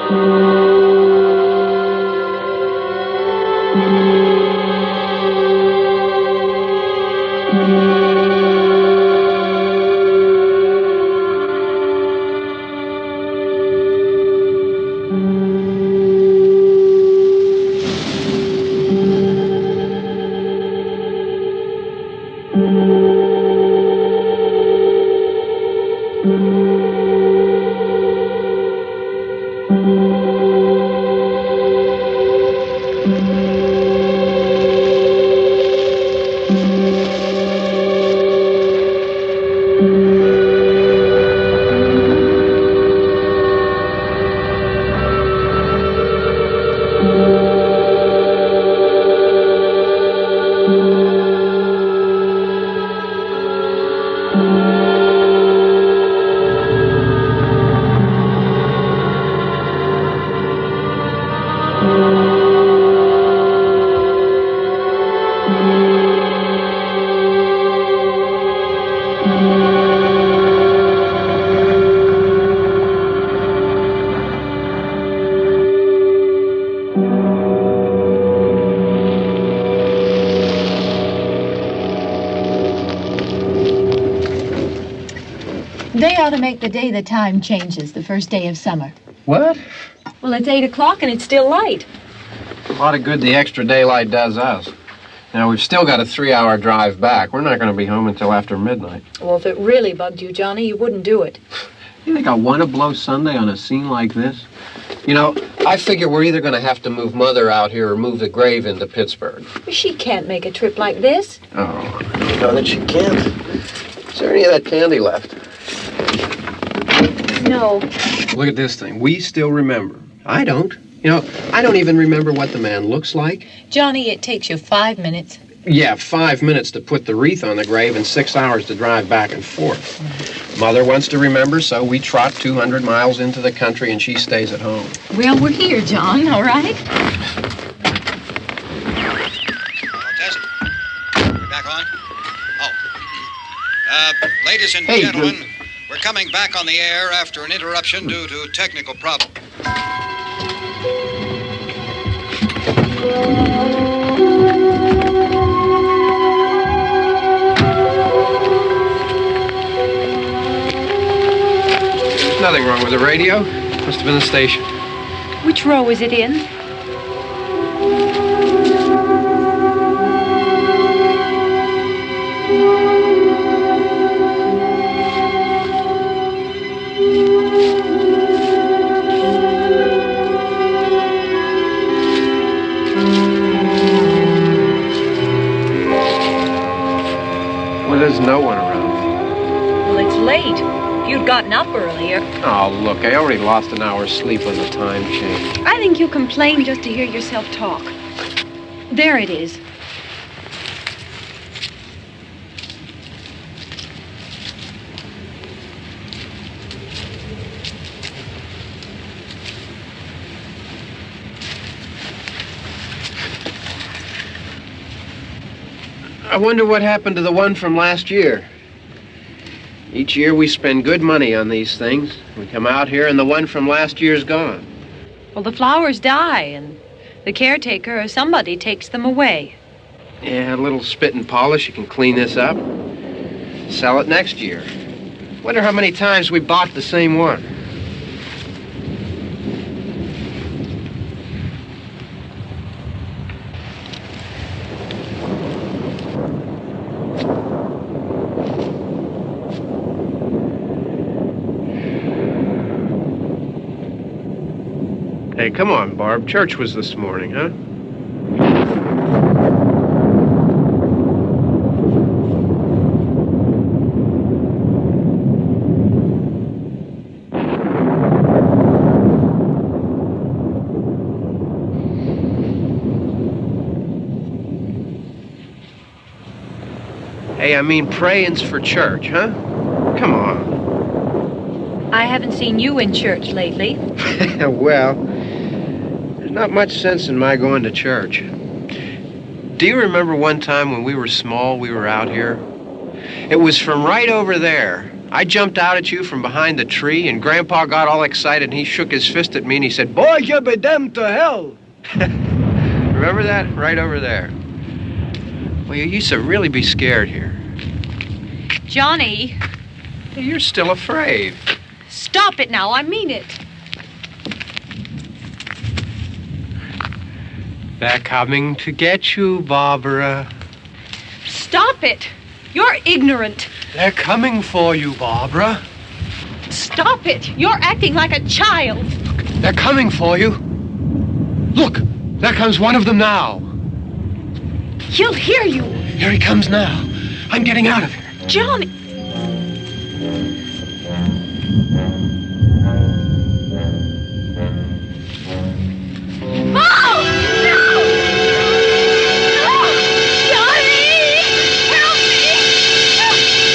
They ought to make the day the time changes, the first day of summer. What? Well, it's 8 o'clock and it's still light. A lot of good the extra daylight does us. Now, we've still got a 3-hour drive back. We're not going to be home until after midnight. Well, if it really bugged you, Johnny, you wouldn't do it. You think I want to blow Sunday on a scene like this? You know, I figure we're either going to have to move Mother out here or move the grave into Pittsburgh. She can't make a trip like this. Oh, you know that she can't. Is there any of that candy left? No. Look at this thing. We still remember. I don't. You know, I don't even remember what the man looks like. Johnny, it takes you 5 minutes. Yeah, 5 minutes to put the wreath on the grave and 6 hours to drive back and forth. Mother wants to remember, so we trot 200 miles into the country and she stays at home. Well, we're here, John, all right? Test. We're back on? Oh. Ladies and gentlemen, we're coming back on the air after an interruption due to technical problem. There's nothing wrong with the radio. Must have been the station. Which row is it in? Well, there's no one around. Well, it's late. If you'd gotten up earlier. Oh, look, I already lost an hour's sleep when the time changed. I think you complain just to hear yourself talk. There it is. I wonder what happened to the one from last year. Each year we spend good money on these things. We come out here and the one from last year's gone. Well, the flowers die, and the caretaker or somebody takes them away. Yeah, a little spit and polish, you can clean this up. Sell it next year. Wonder how many times we bought the same one. Hey, come on, Barb. Church was this morning, huh? Hey, I mean praying's for church, huh? Come on. I haven't seen you in church lately. Well, there's not much sense in my going to church. Do you remember one time when we were small, we were out here? It was from right over there I jumped out at you from behind the tree, and Grandpa got all excited, and he shook his fist at me, and he said, "Boy, you be damned to hell." Remember that? Right over there. Well, you used to really be scared here. Johnny, You're still afraid. stop it now. I mean it. They're coming to get you, Barbara. Stop it. You're ignorant. They're coming for you, Barbara. Stop it. You're acting like a child. They're coming for you. Look, there comes one of them now. He'll hear you. Here he comes now. I'm getting out of here. Johnny. Oh! No! No! Johnny! Help me!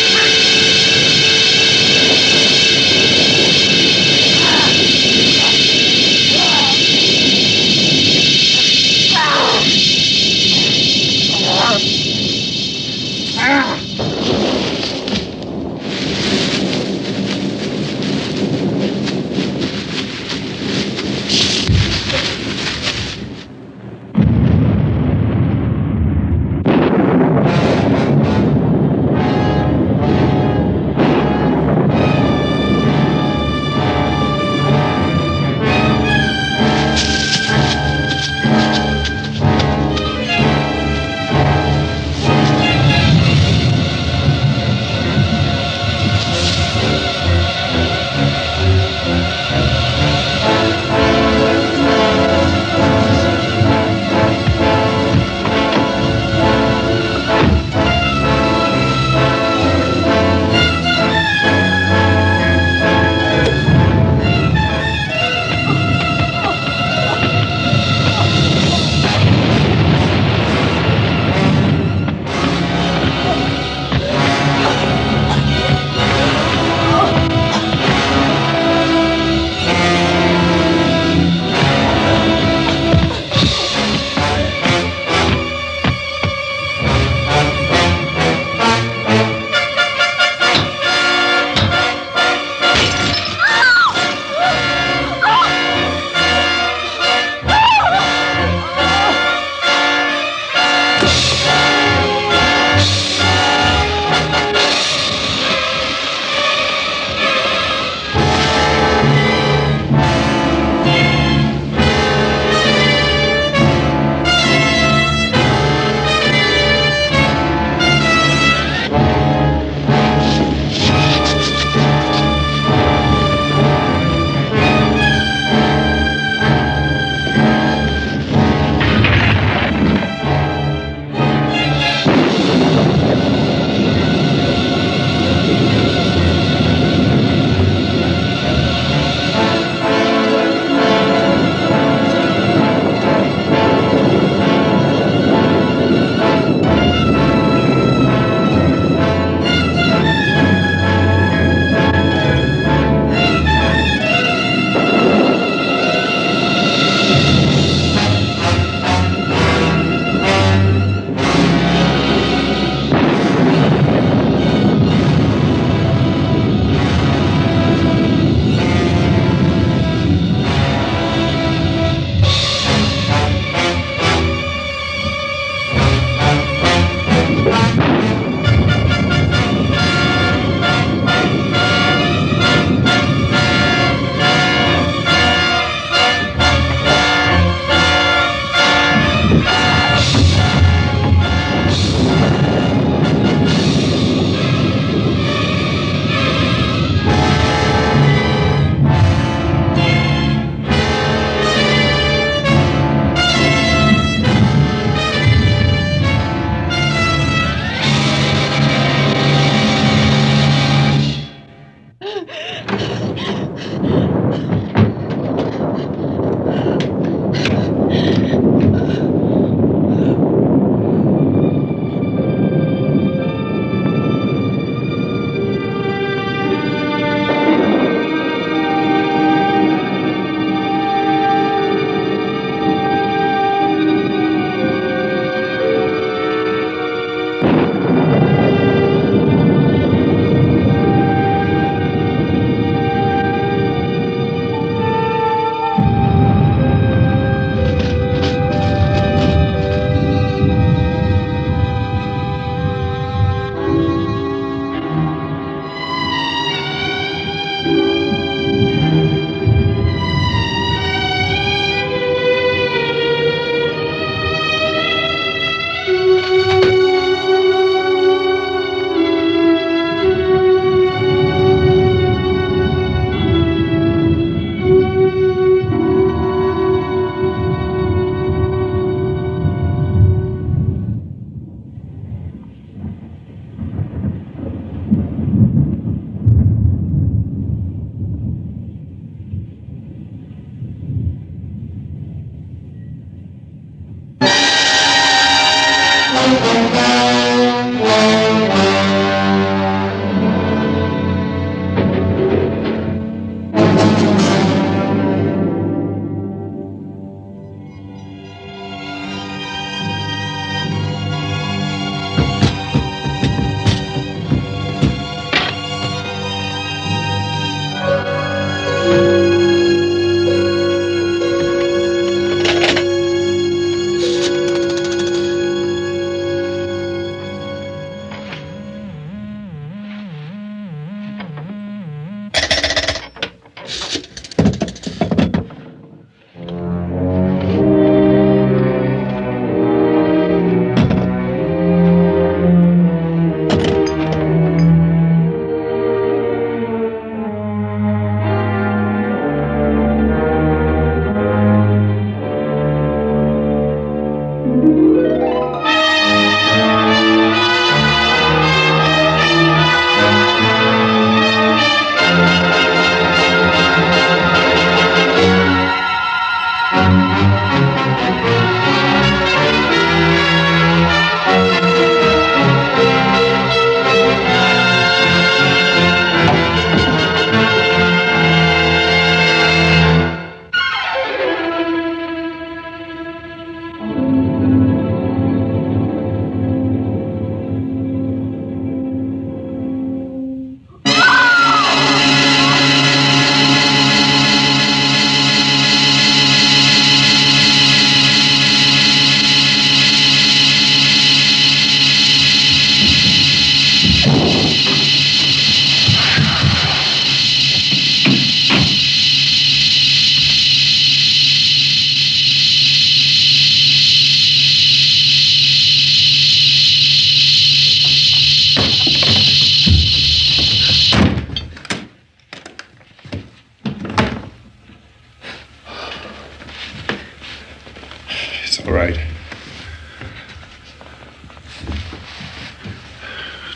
It's all right.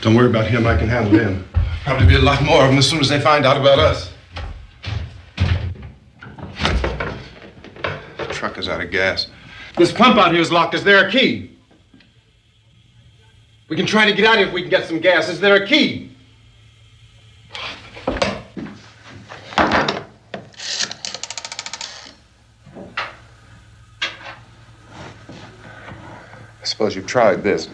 Don't worry about him. I can handle him. Probably be a lot more of them as soon as they find out about us. The truck is out of gas. This pump out here is locked. Is there a key? We can try to get out here if we can get some gas. Is there a key? I suppose you've tried this.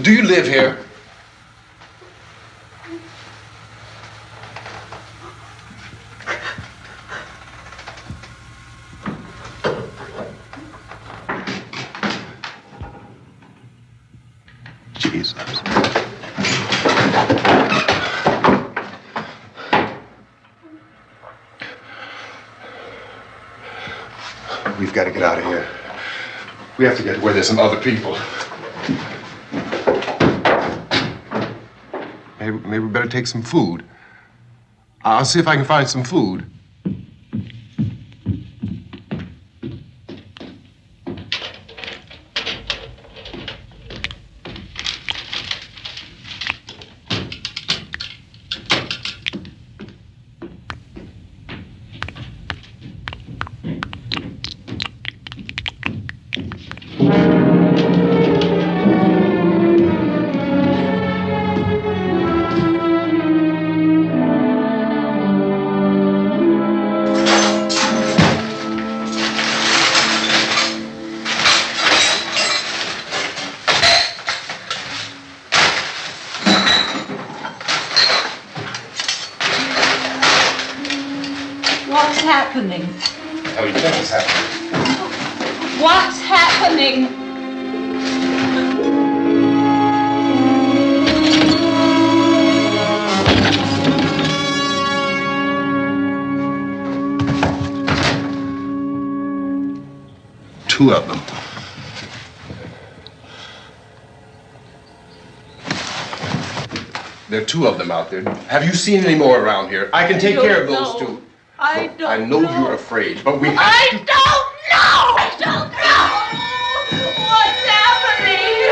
Do you live here? Jesus. We've got to get out of here. We have to get where there's some other people. Maybe we better take some food. I'll see if I can find some food. What's happening? How do you think it's happening? What's happening? Two of them. There are two of them out there. Have you seen any more around here? I can take care of those two. I don't I know you're afraid, but we have I to. don't know! I don't know! What's happening?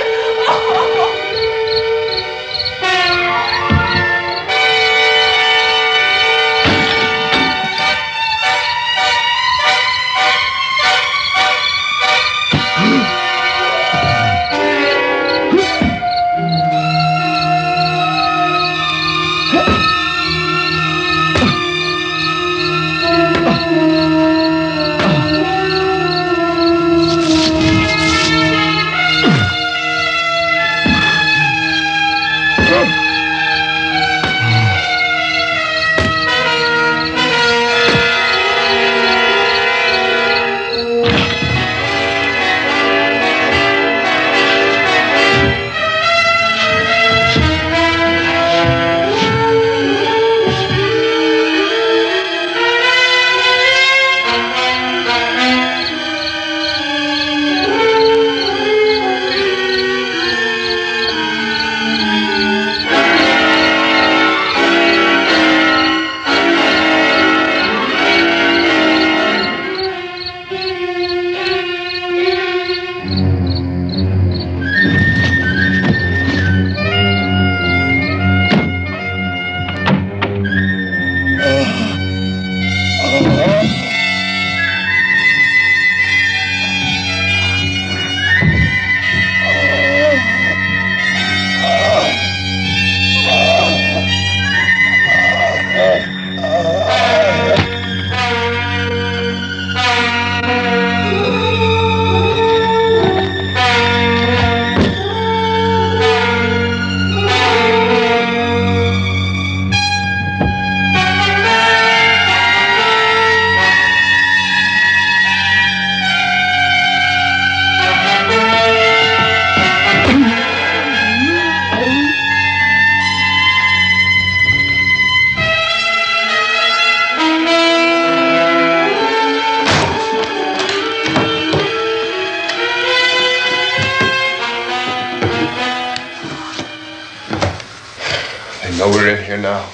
know we're in here now.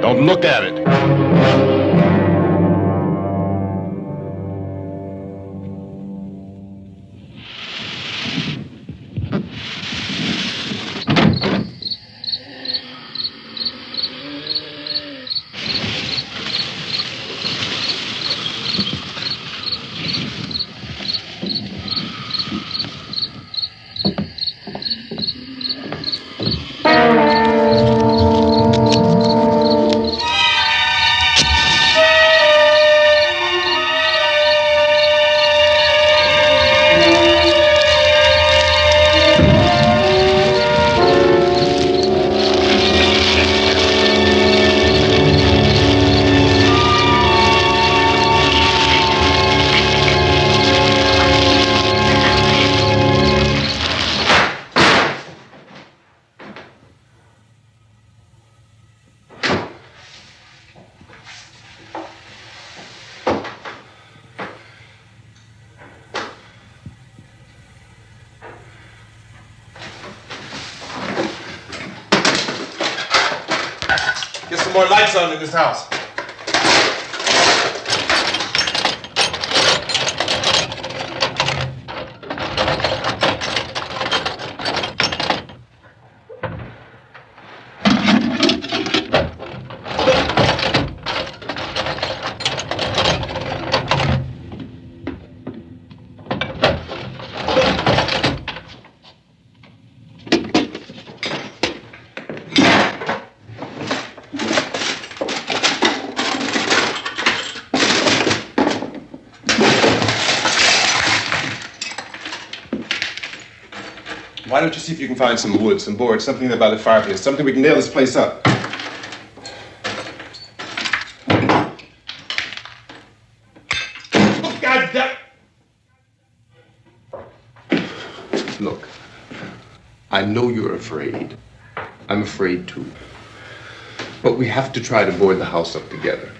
Don't look at it. Get some more lights on in this house. Why don't you see if you can find some wood, some boards, something there by the fireplace, something we can nail this place up. Oh, God damn. Look, I know you're afraid. I'm afraid too. But we have to try to board the house up together.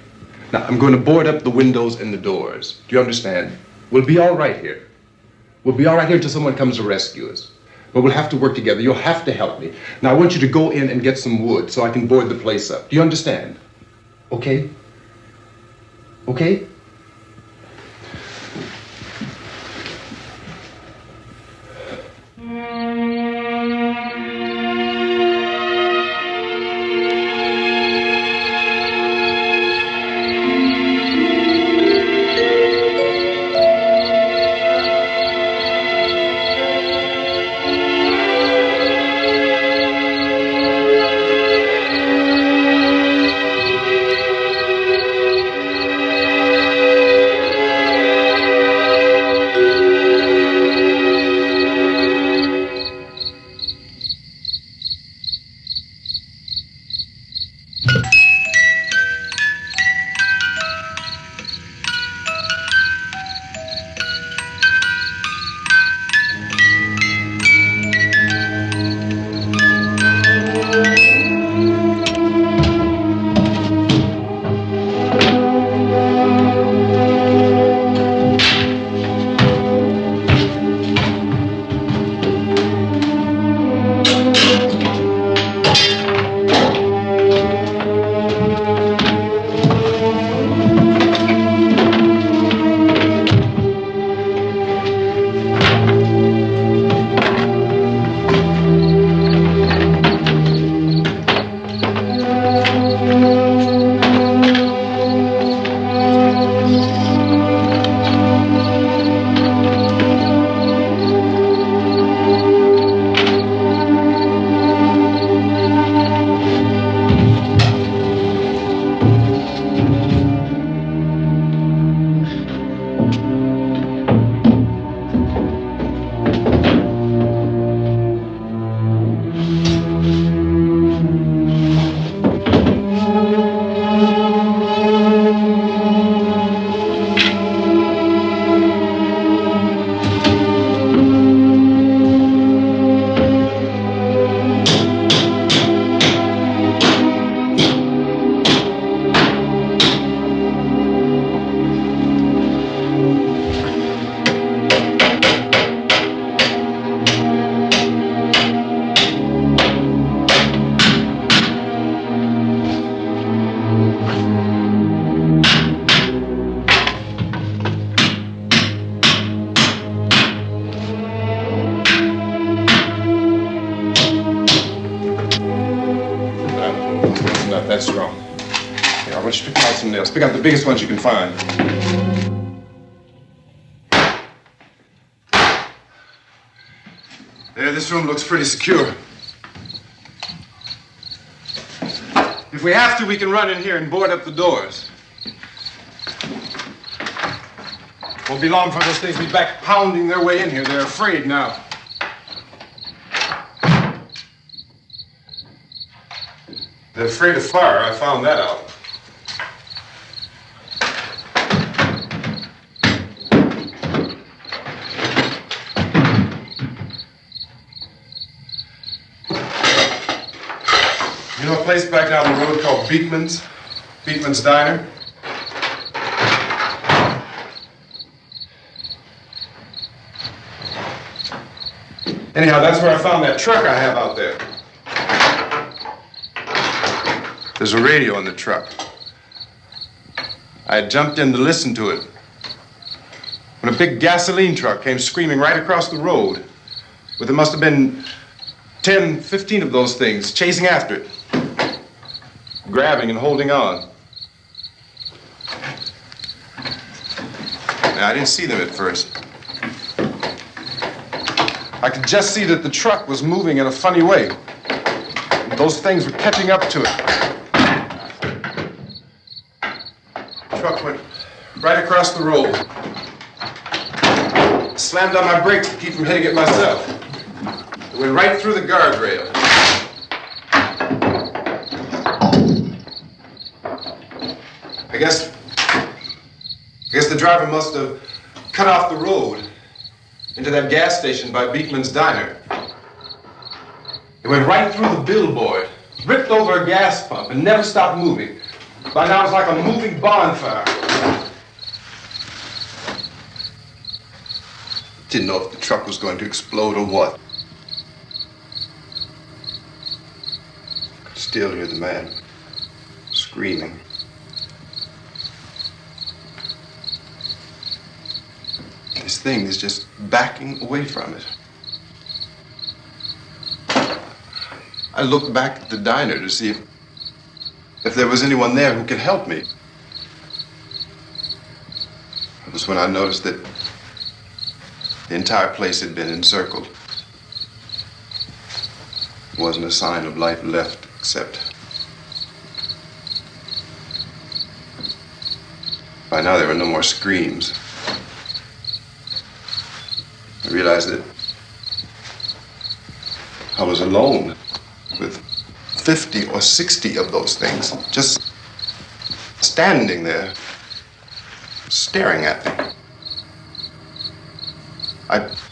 Now, I'm going to board up the windows and the doors. Do you understand? We'll be all right here. We'll be all right here until someone comes to rescue us. But we'll have to work together. You'll have to help me. Now, I want you to go in and get some wood so I can board the place up. Do you understand? Okay? Okay? That's wrong. Here, I want you to pick out some nails. Pick out the biggest ones you can find. There, this room looks pretty secure. If we have to, we can run in here and board up the doors. Won't be long before those things be back pounding their way in here. They're afraid now. They're afraid of fire. I found that out. You know a place back down the road called Beekman's? Beekman's Diner? Anyhow, that's where I found that truck I have out there. There's a radio in the truck. I had jumped in to listen to it when a big gasoline truck came screaming right across the road. But there must have been 10, 15 of those things chasing after it, grabbing and holding on. Now, I didn't see them at first. I could just see that the truck was moving in a funny way. Those things were catching up to it. The truck went right across the road. Slammed on my brakes to keep from hitting it myself. It went right through the guardrail. I guess the driver must have cut off the road into that gas station by Beekman's Diner. It went right through the billboard, ripped over a gas pump, and never stopped moving. By now, it's like a moving bonfire. Didn't know if the truck was going to explode or what. Could still hear the man screaming. This thing is just backing away from it. I looked back at the diner to see if there was anyone there who could help me. It was when I noticed that the entire place had been encircled. There wasn't a sign of life left except by now there were no more screams. I realized that I was alone with 50 or 60 of those things just standing there, staring at me.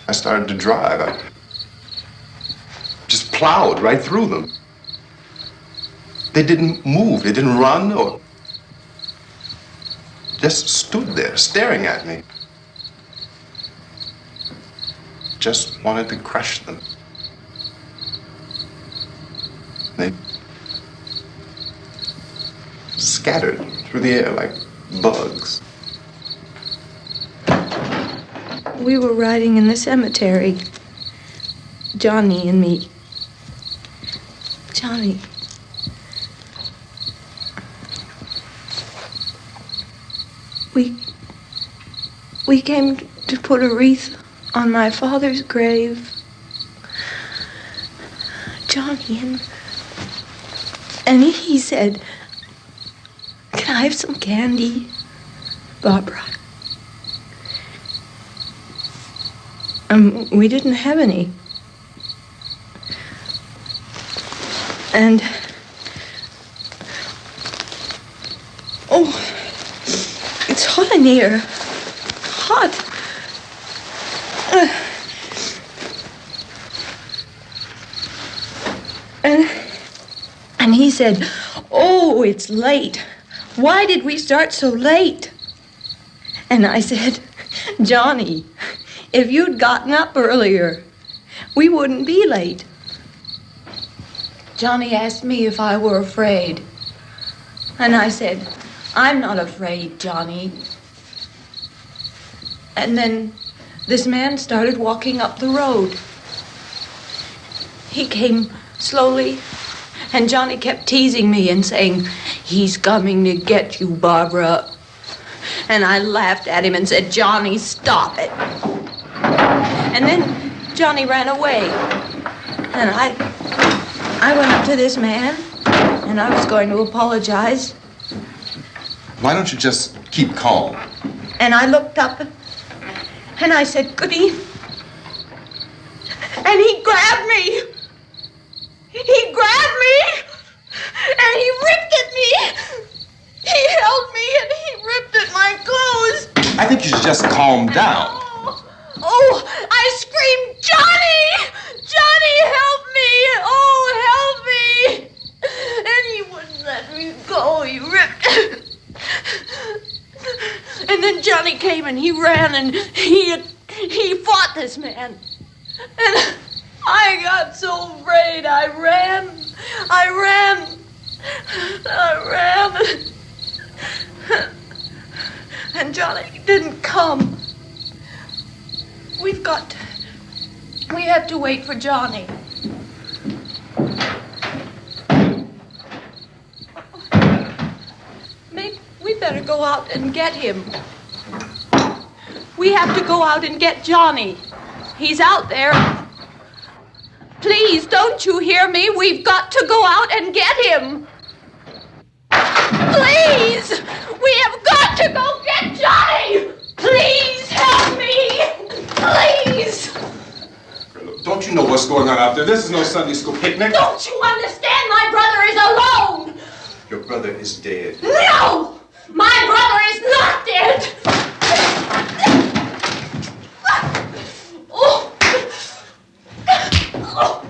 I started to drive. I just plowed right through them. They didn't move. They didn't run or just stood there staring at me. Just wanted to crush them. They scattered through the air like bugs. We were riding in the cemetery, Johnny and me. Johnny. We came to put a wreath on my father's grave. Johnny, and he said, "Can I have some candy, Barbara?" We didn't have any. And oh, it's hot in here. Hot. And he said, "Oh, it's late. Why did we start so late?" And I said, "Johnny, if you'd gotten up earlier, we wouldn't be late." Johnny asked me if I were afraid. And I said, "I'm not afraid, Johnny." And then this man started walking up the road. He came slowly And Johnny kept teasing me and saying, "He's coming to get you, Barbara." And I laughed at him and said, "Johnny, stop it." And then Johnny ran away. And I went up to this man, and I was going to apologize. Why don't you just keep calm? And I looked up, and I said, "Good evening." And he grabbed me. He grabbed me, and he ripped at me. He held me, and he ripped at my clothes. I think you should just calm down. Oh, I screamed, "Johnny! Johnny, help me! Oh, help me!" And he wouldn't let me go. He ripped. And then Johnny came and he ran and he fought this man. And I got so afraid. I ran. And Johnny didn't come. We have to wait for Johnny. Maybe we better go out and get him. We have to go out and get Johnny. He's out there. Please, don't you hear me? We've got to go out and get him. Please! We have got to go get Johnny! Please help me! Please! Don't you know what's going on out there? This is no Sunday school picnic. Don't you understand? My brother is alone! Your brother is dead. No! My brother is not dead! Oh! Oh!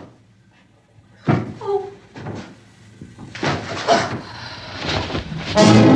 Oh!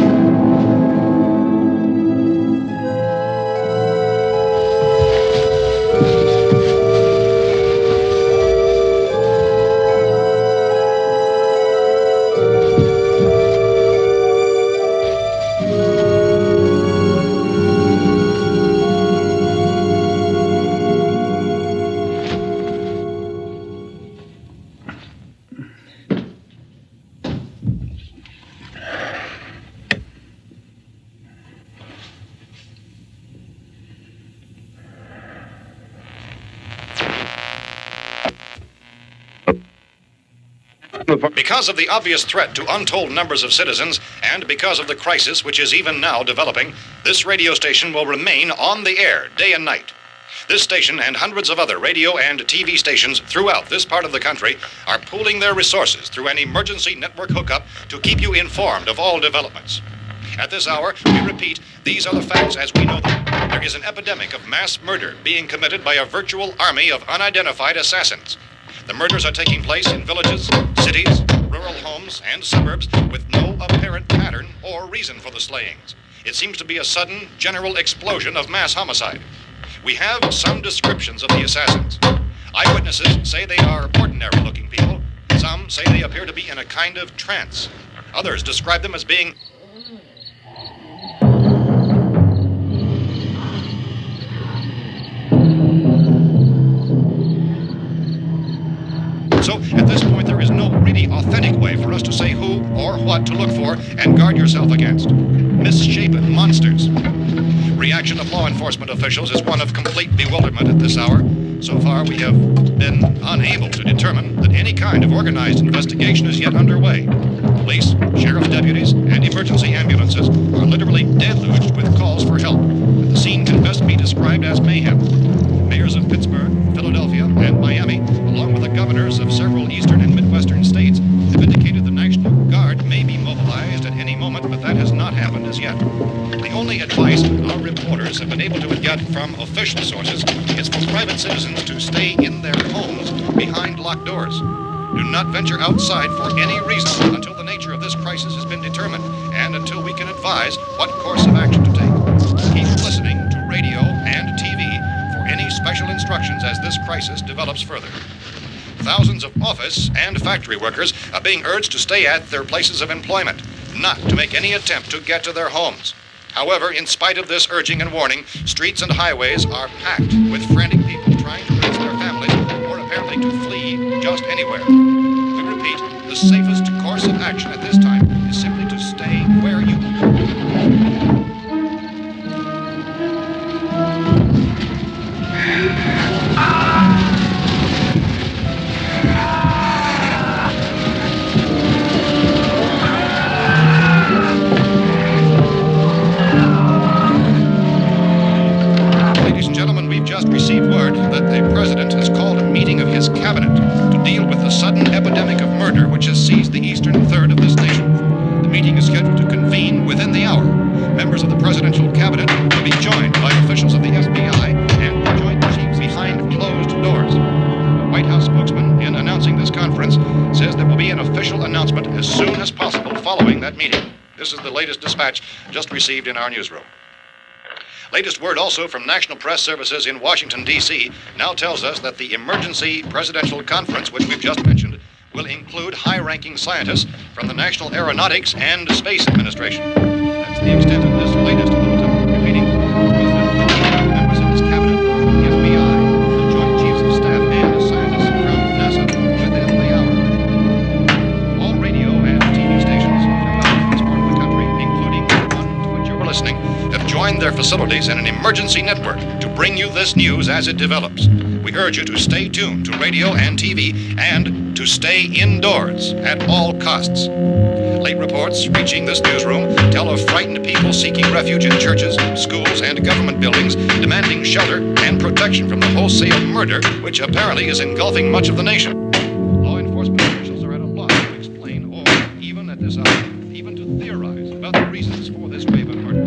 Because of the obvious threat to untold numbers of citizens, and because of the crisis which is even now developing, this radio station will remain on the air day and night. This station and hundreds of other radio and TV stations throughout this part of the country are pooling their resources through an emergency network hookup to keep you informed of all developments. At this hour, we repeat, these are the facts as we know them. There is an epidemic of mass murder being committed by a virtual army of unidentified assassins. The murders are taking place in villages, cities, rural homes, and suburbs with no apparent pattern or reason for the slayings. It seems to be a sudden, general explosion of mass homicide. We have some descriptions of the assassins. Eyewitnesses say they are ordinary-looking people. Some say they appear to be in a kind of trance. Others describe them as being So, at this point, there is no really authentic way for us to say who or what to look for and guard yourself against. Misshapen monsters. Reaction of law enforcement officials is one of complete bewilderment at this hour. So far, we have been unable to determine that any kind of organized investigation is yet underway. Police, sheriff's deputies, and emergency ambulances are literally deluged with calls for help. The scene can best be described as mayhem. Mayors of Pittsburgh, Philadelphia, and Miami, along with the governors of several eastern and midwestern states, have indicated the National Guard may be mobilized at any moment, but that has not happened as yet. The only advice our reporters have been able to get from official sources is for private citizens to stay in their homes behind locked doors. Do not venture outside for any reason until the nature of this crisis has been determined and until we can advise what course of action to take. Keep listening to radio and TV for any special instructions as this crisis develops further. Thousands of office and factory workers are being urged to stay at their places of employment, not to make any attempt to get to their homes. However, in spite of this urging and warning, streets and highways are packed with frantic people trying to raise their families or apparently apparently to flee just anywhere. We repeat, the safest course of action at this time is simply to stay where you are. Ladies and gentlemen, we've just received word that the president has called a meeting of his cabinet to deal with the sudden epidemic of murder which has seized the eastern third of this nation. The meeting is scheduled to convene within the hour. Members of the presidential cabinet will be joined by officials of the FBI and the joint chiefs behind closed doors. The White House spokesman, in announcing this conference, says there will be an official announcement as soon as possible following that meeting. This is the latest dispatch just received in our newsroom. Latest word also from National Press Services in Washington, D.C. now tells us that the emergency presidential conference, which we've just mentioned, will include high-ranking scientists from the National Aeronautics and Space Administration. That's the extent of this latest bulletin. Repeating, members of his cabinet, the FBI, the Joint Chiefs of Staff, and scientists from NASA within the hour. All radio and TV stations throughout this part of the country, including the one to which you're listening, have joined their facilities in an emergency network to bring you this news as it develops. We urge you to stay tuned to radio and TV and to stay indoors at all costs. Late reports reaching this newsroom tell of frightened people seeking refuge in churches, schools, and government buildings, demanding shelter and protection from the wholesale murder which apparently is engulfing much of the nation. Law enforcement officials are at a loss to explain or, even at this hour, even to theorize about the reasons for this wave of murder.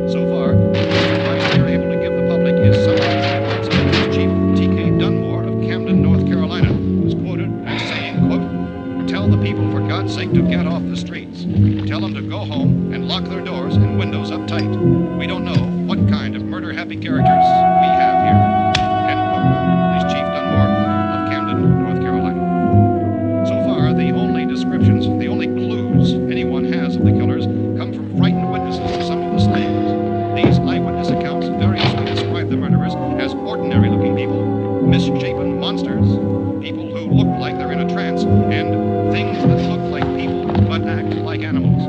So far, the advice we are able to give the public is summarized by Police Chief T.K. Dunmore of Camden, North Carolina, who is quoted as saying, quote, "Tell the people for God's sake to get off the streets. Tell them to go home and lock their doors and windows up tight. We don't know what kind of murder-happy characters we have here." End quote. Police Chief Dunmore of Camden, North Carolina. So far, the only descriptions, the only clues anyone has of the killers come from frightened witnesses of some of the slayings. These eyewitness accounts variously describe the murderers as ordinary-looking people, misshapen monsters, people who look like they're in a trance, and things that look like people but act like animals.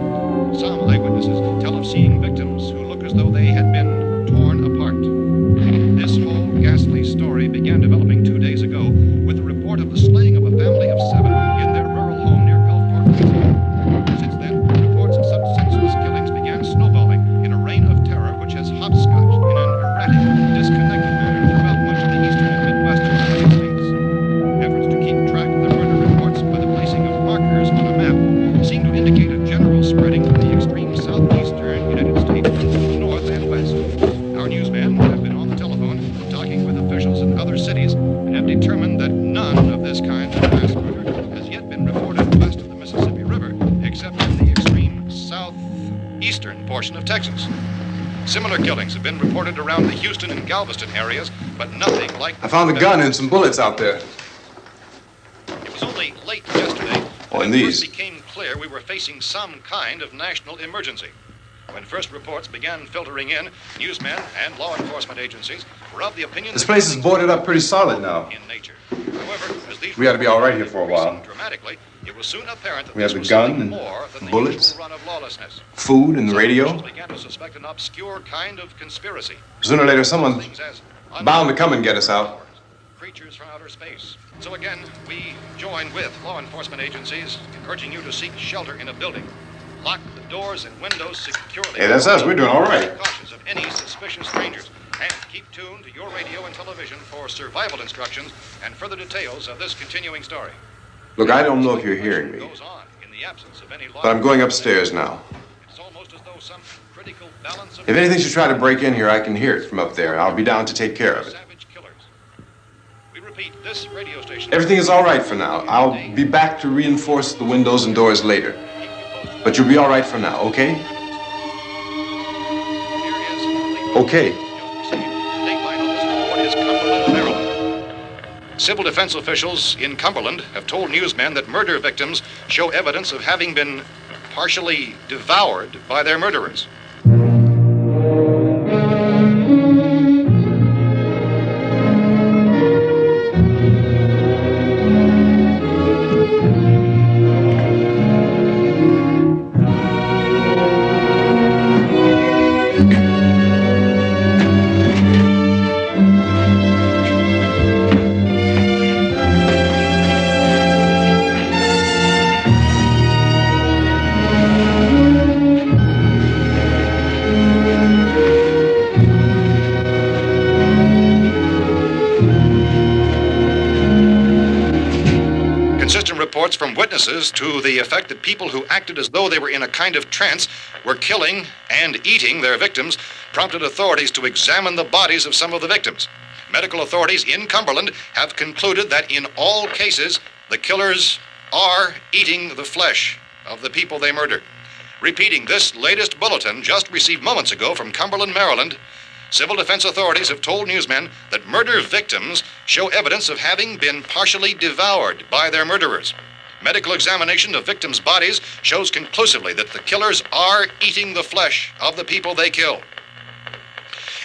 Some eyewitnesses tell of seeing victims who look as though they had been torn apart. This whole ghastly story began developing 2 days ago with the report of the slaying of a family of 7 in their rural home near Gulfport, Louisiana. Since then, reports of such senseless killings began snowballing in a reign of terror which has hopscotched in an erratic, disconnected manner throughout much of the eastern and midwestern United States. Efforts to keep track of the murder reports by the placing of markers on a map seem to indicate a general spreading from the extreme southeastern United States to the north and west. Our newsmen have been on the telephone talking with officials in other cities and have determined that none of this kind of mass murder has yet been reported west of the Mississippi River, except in the extreme southeastern portion of Texas. Similar killings have been reported around the Houston and Galveston areas, but nothing like I found a gun and some bullets out there. It was only late yesterday Oh, that and it these. first became clear we were facing some kind of national emergency. When first reports began filtering in, newsmen and law enforcement agencies were of the opinion This that place is killings boarded up pretty solid now. in nature. However, as these We ought to be all right here for a while. increasing dramatically, it was soon apparent that We have this the was gun something and more than the bullets. usual run of lawlessness. Food and the Some radio. officials began to suspect an obscure kind of conspiracy. Sooner or later, someone's Things as bound to come and get us out. creatures from outer space. So again, we join with law enforcement agencies, urging you to seek shelter in a building. Lock the doors and windows securely. Hey, that's us. We're doing all right. Cautious of any suspicious strangers. And keep tuned to your radio and television for survival instructions and further details of this continuing story. Look, I don't know if you're hearing me, Goes on in the absence of any law but I'm going upstairs now. It's almost as though some critical balance of If anything should try to break in here, I can hear it from up there. I'll be down to take care of it. savage killers. We repeat, this radio station. Everything is all right for now. I'll be back to reinforce the windows and doors later. But you'll be all right for now, okay? Okay. Dateline on this report is Cumberland, Maryland. Civil defense officials in Cumberland have told newsmen that murder victims show evidence of having been partially devoured by their murderers. Inconsistent reports from witnesses to the effect that people who acted as though they were in a kind of trance were killing and eating their victims prompted authorities to examine the bodies of some of the victims. Medical authorities in Cumberland have concluded that in all cases, the killers are eating the flesh of the people they murdered. Repeating this latest bulletin just received moments ago from Cumberland, Maryland, civil defense authorities have told newsmen that murder victims show evidence of having been partially devoured by their murderers. Medical examination of victims' bodies shows conclusively that the killers are eating the flesh of the people they kill.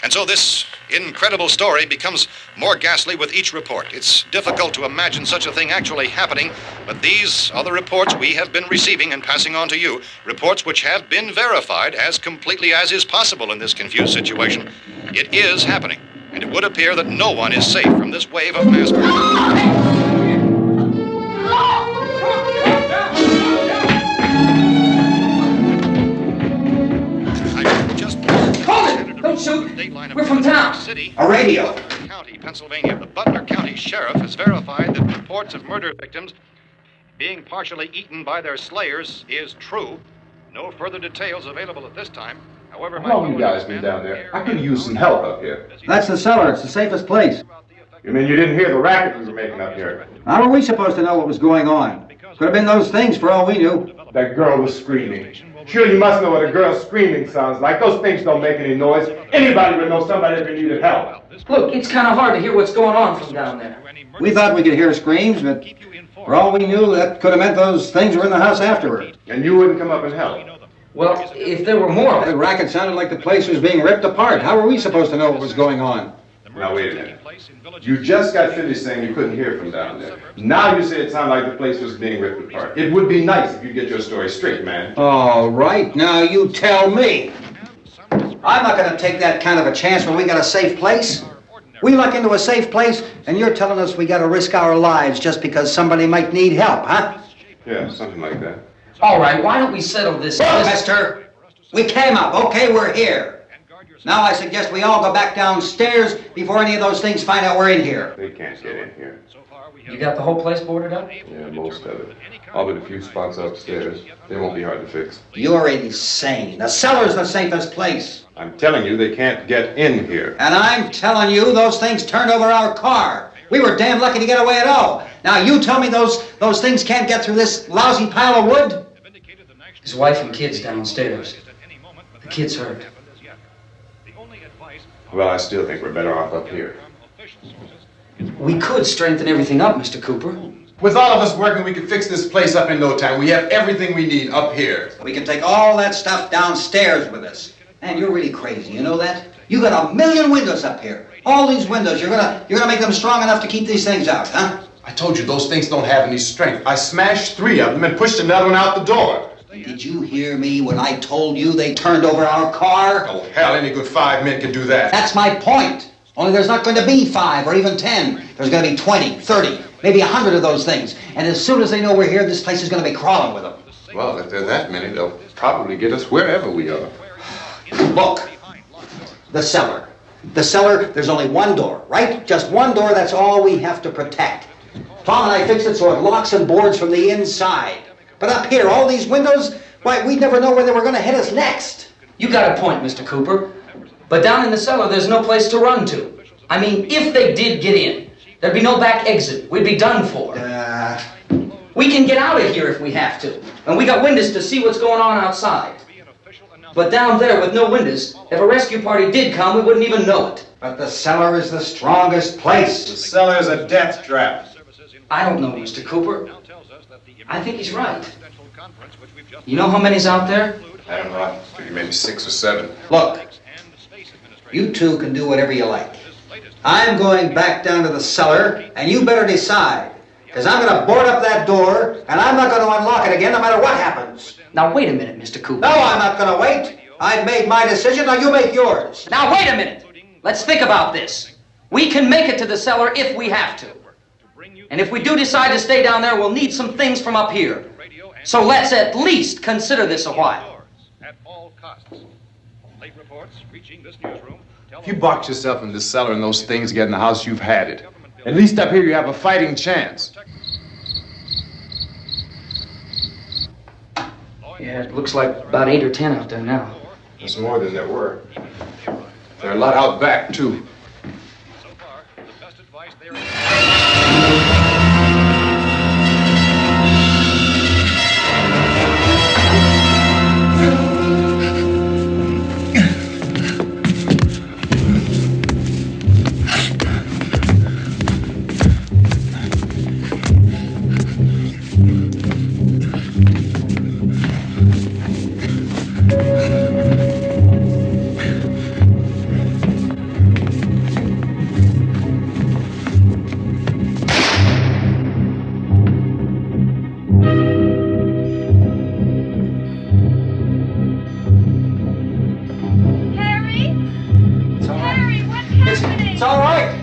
And so this incredible story becomes more ghastly with each report. It's difficult to imagine such a thing actually happening, but these are the reports we have been receiving and passing on to you, reports which have been verified as completely as is possible in this confused situation. It is happening, and it would appear that no one is safe from this wave of mass murder. Don't shoot. We're from town. A radio. County, Pennsylvania. The Butler County Sheriff has verified that reports of murder victims being partially eaten by their slayers is true. No further details available at this time. However, How long you guys been down there? I could use some help up here. That's the cellar. It's the safest place. You mean you didn't hear the racket we were making up here? How are we supposed to know what was going on? Could have been those things for all we knew. That girl was screaming. Sure, you must know what a girl screaming sounds like. Those things don't make any noise. Anybody would know somebody ever needed help. Look, it's kind of hard to hear what's going on from down there. We thought we could hear screams, but for all we knew, that could have meant those things were in the house afterward. And you wouldn't come up and help? Well, if there were more... The racket sounded like the place was being ripped apart. How were we supposed to know what was going on? Now, wait a minute. You just got finished saying you couldn't hear from down there. Now you say it sounded like the place was being ripped apart. It would be nice if you get your story straight, man. All right, now you tell me. I'm not going to take that kind of a chance when we got a safe place. We luck into a safe place, and you're telling us we got to risk our lives just because somebody might need help, huh? Yeah, something like that. All right, why don't we settle this... Mister, we came up. Okay, we're here. Now I suggest we all go back downstairs before any of those things find out we're in here. They can't get in here. You got the whole place boarded up? Yeah, most of it. All but a few spots upstairs. They won't be hard to fix. You're insane. The cellar's the safest place. I'm telling you, they can't get in here. And I'm telling you, those things turned over our car. We were damn lucky to get away at all. Now you tell me those things can't get through this lousy pile of wood? His wife and kids downstairs. The kid's hurt. Well, I still think we're better off up here. We could strengthen everything up, Mr. Cooper. With all of us working, we can fix this place up in no time. We have everything we need up here. We can take all that stuff downstairs with us. Man, you're really crazy, you know that? You got 1 million windows up here. All these windows, you're gonna make them strong enough to keep these things out, huh? I told you, those things don't have any strength. I smashed 3 of them and pushed another one out the door. Did you hear me when I told you they turned over our car? Oh, hell, any good 5 men can do that. That's my point. Only there's not going to be 5 or even 10. There's going to be 20, 30, maybe 100 of those things. And as soon as they know we're here, this place is going to be crawling with them. Well, if there are that many, they'll probably get us wherever we are. Look, the cellar. The cellar, there's only one door, right? Just one door, that's all we have to protect. Tom and I fixed it so it locks and boards from the inside. But up here, all these windows, why, we'd never know where they were going to hit us next. You got a point, Mr. Cooper. But down in the cellar, there's no place to run to. I mean, if they did get in, there'd be no back exit. We'd be done for. We can get out of here if we have to. And we got windows to see what's going on outside. But down there with no windows, if a rescue party did come, we wouldn't even know it. But the cellar is the strongest place. The cellar's a death trap. I don't know, Mr. Cooper. I think he's right. You know how many's out there? I don't know. I figure maybe 6 or 7. Look, you two can do whatever you like. I'm going back down to the cellar, and you better decide. Because I'm going to board up that door, and I'm not going to unlock it again no matter what happens. Now, wait a minute, Mr. Cooper. No, I'm not going to wait. I've made my decision, now you make yours. Now, wait a minute. Let's think about this. We can make it to the cellar if we have to. And if we do decide to stay down there, we'll need some things from up here. So let's at least consider this a while. If you box yourself in the cellar and those things get in the house, you've had it. At least up here you have a fighting chance. Yeah, it looks like about 8 or 10 out there now. There's more than there were. There are a lot out back, too. So far, the best advice there It's all right.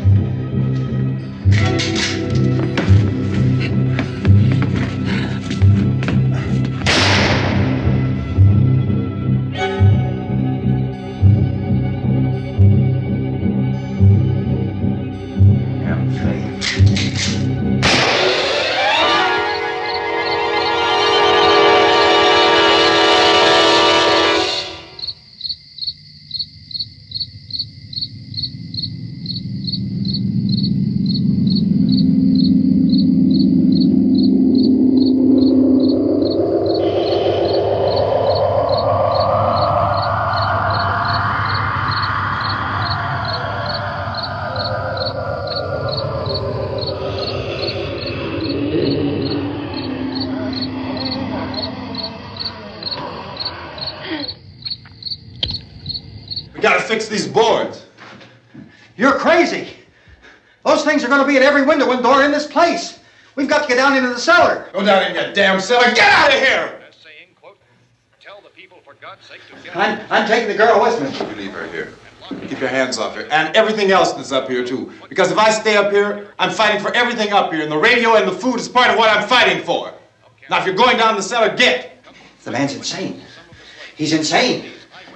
We gotta fix these boards. You're crazy. Those things are going to be at every window and door in this place. We've got to get down into the cellar. Go down in your damn cellar. Get out of here! That's saying, quote, tell the people for God's sake to get I'm taking the girl with me. You leave her here. Keep your hands off her. And everything else that's up here, too. Because if I stay up here, I'm fighting for everything up here. And the radio and the food is part of what I'm fighting for. Now, if you're going down the cellar, get. The man's insane. He's insane.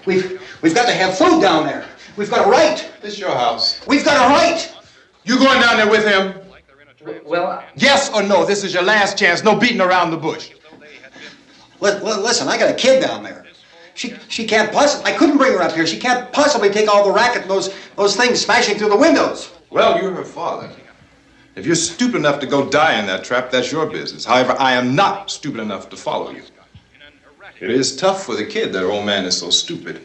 We've got to have food down there. We've got a right. This is your house. We've got a right. You going down there with him? Well, Yes or no? This is your last chance. No beating around the bush. Listen, I got a kid down there. She can't possibly. I couldn't bring her up here. She can't possibly take all the racket and those things smashing through the windows. Well, you're her father. If you're stupid enough to go die in that trap, that's your business. However, I am not stupid enough to follow you. It is tough for the kid that old man is so stupid.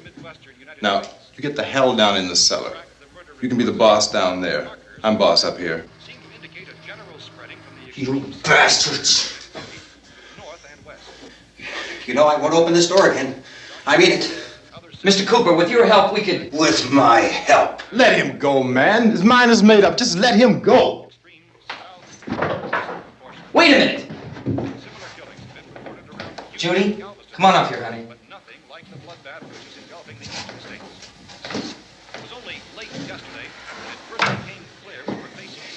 Now, you get the hell down in the cellar. You can be the boss down there. I'm boss up here. You bastards. You know, I won't open this door again. I mean it. Mr. Cooper, with your help, we could... With my help. Let him go, man. His mind is made up. Just let him go. Wait a minute. Judy, come on up here, honey.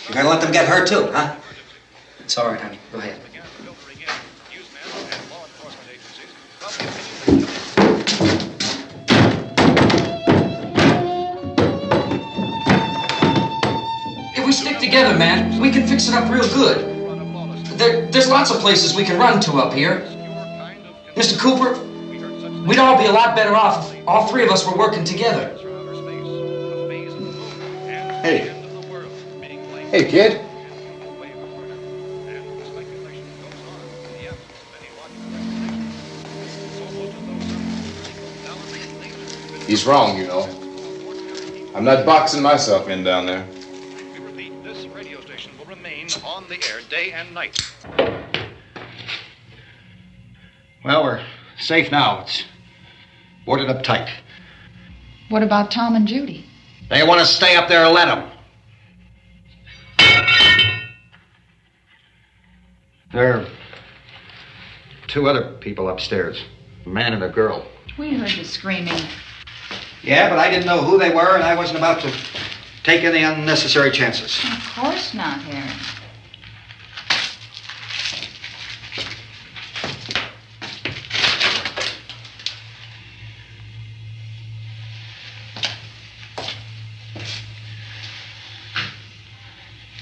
You're gonna let them get hurt too, huh? It's all right, honey. Go ahead. If we stick together, man, we can fix it up real good. There's lots of places we can run to up here. Mr. Cooper, we'd all be a lot better off if all three of us were working together. Hey. Hey, kid. He's wrong, you know. I'm not boxing myself in down there. We repeat, this radio station will remain on the air day and night. Well, we're safe now. It's boarded up tight. What about Tom and Judy? They want to stay up there, let them. There are two other people upstairs, a man and a girl. We heard you screaming. Yeah, but I didn't know who they were, and I wasn't about to take any unnecessary chances. Of course not, Harry.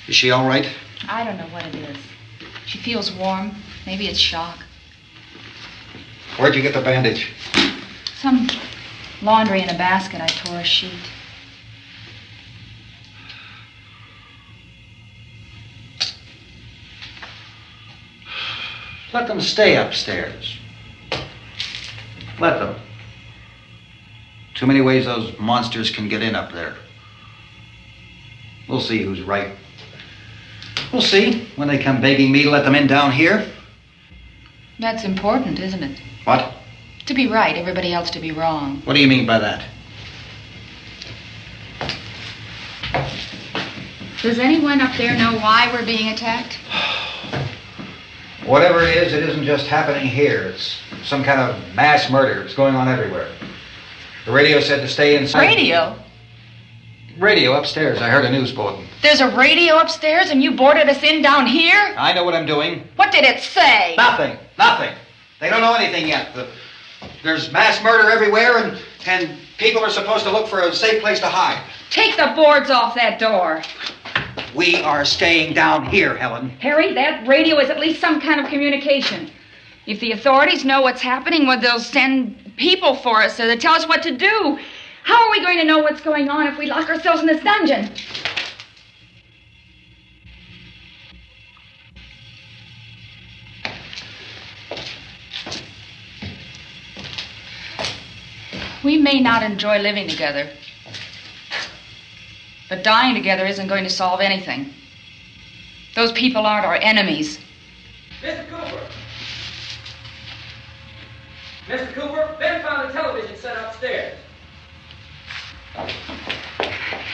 Is she all right? I don't know what it is. She feels warm. Maybe it's shock. Where'd you get the bandage? Some laundry in a basket. I tore a sheet. Let them stay upstairs. Let them. Too many ways those monsters can get in up there. We'll see who's right. We'll see when they come begging me to let them in down here. That's important, isn't it? What? To be right, everybody else to be wrong. What do you mean by that? Does anyone up there know why we're being attacked? Whatever it isn't just happening here. It's some kind of mass murder. It's going on everywhere. The radio said to stay inside. Radio? Radio upstairs. I heard a news bulletin. There's a radio upstairs and you boarded us in down here? I know what I'm doing. What did it say? Nothing. They don't know anything yet. There's mass murder everywhere, and people are supposed to look for a safe place to hide. Take the boards off that door. We are staying down here, Helen. Harry, that radio is at least some kind of communication. If the authorities know what's happening, well, they'll send people for us so they tell us what to do. How are we going to know what's going on if we lock ourselves in this dungeon? We may not enjoy living together, but dying together isn't going to solve anything. Those people aren't our enemies. Mr. Cooper! Mr. Cooper, Ben found the television set upstairs.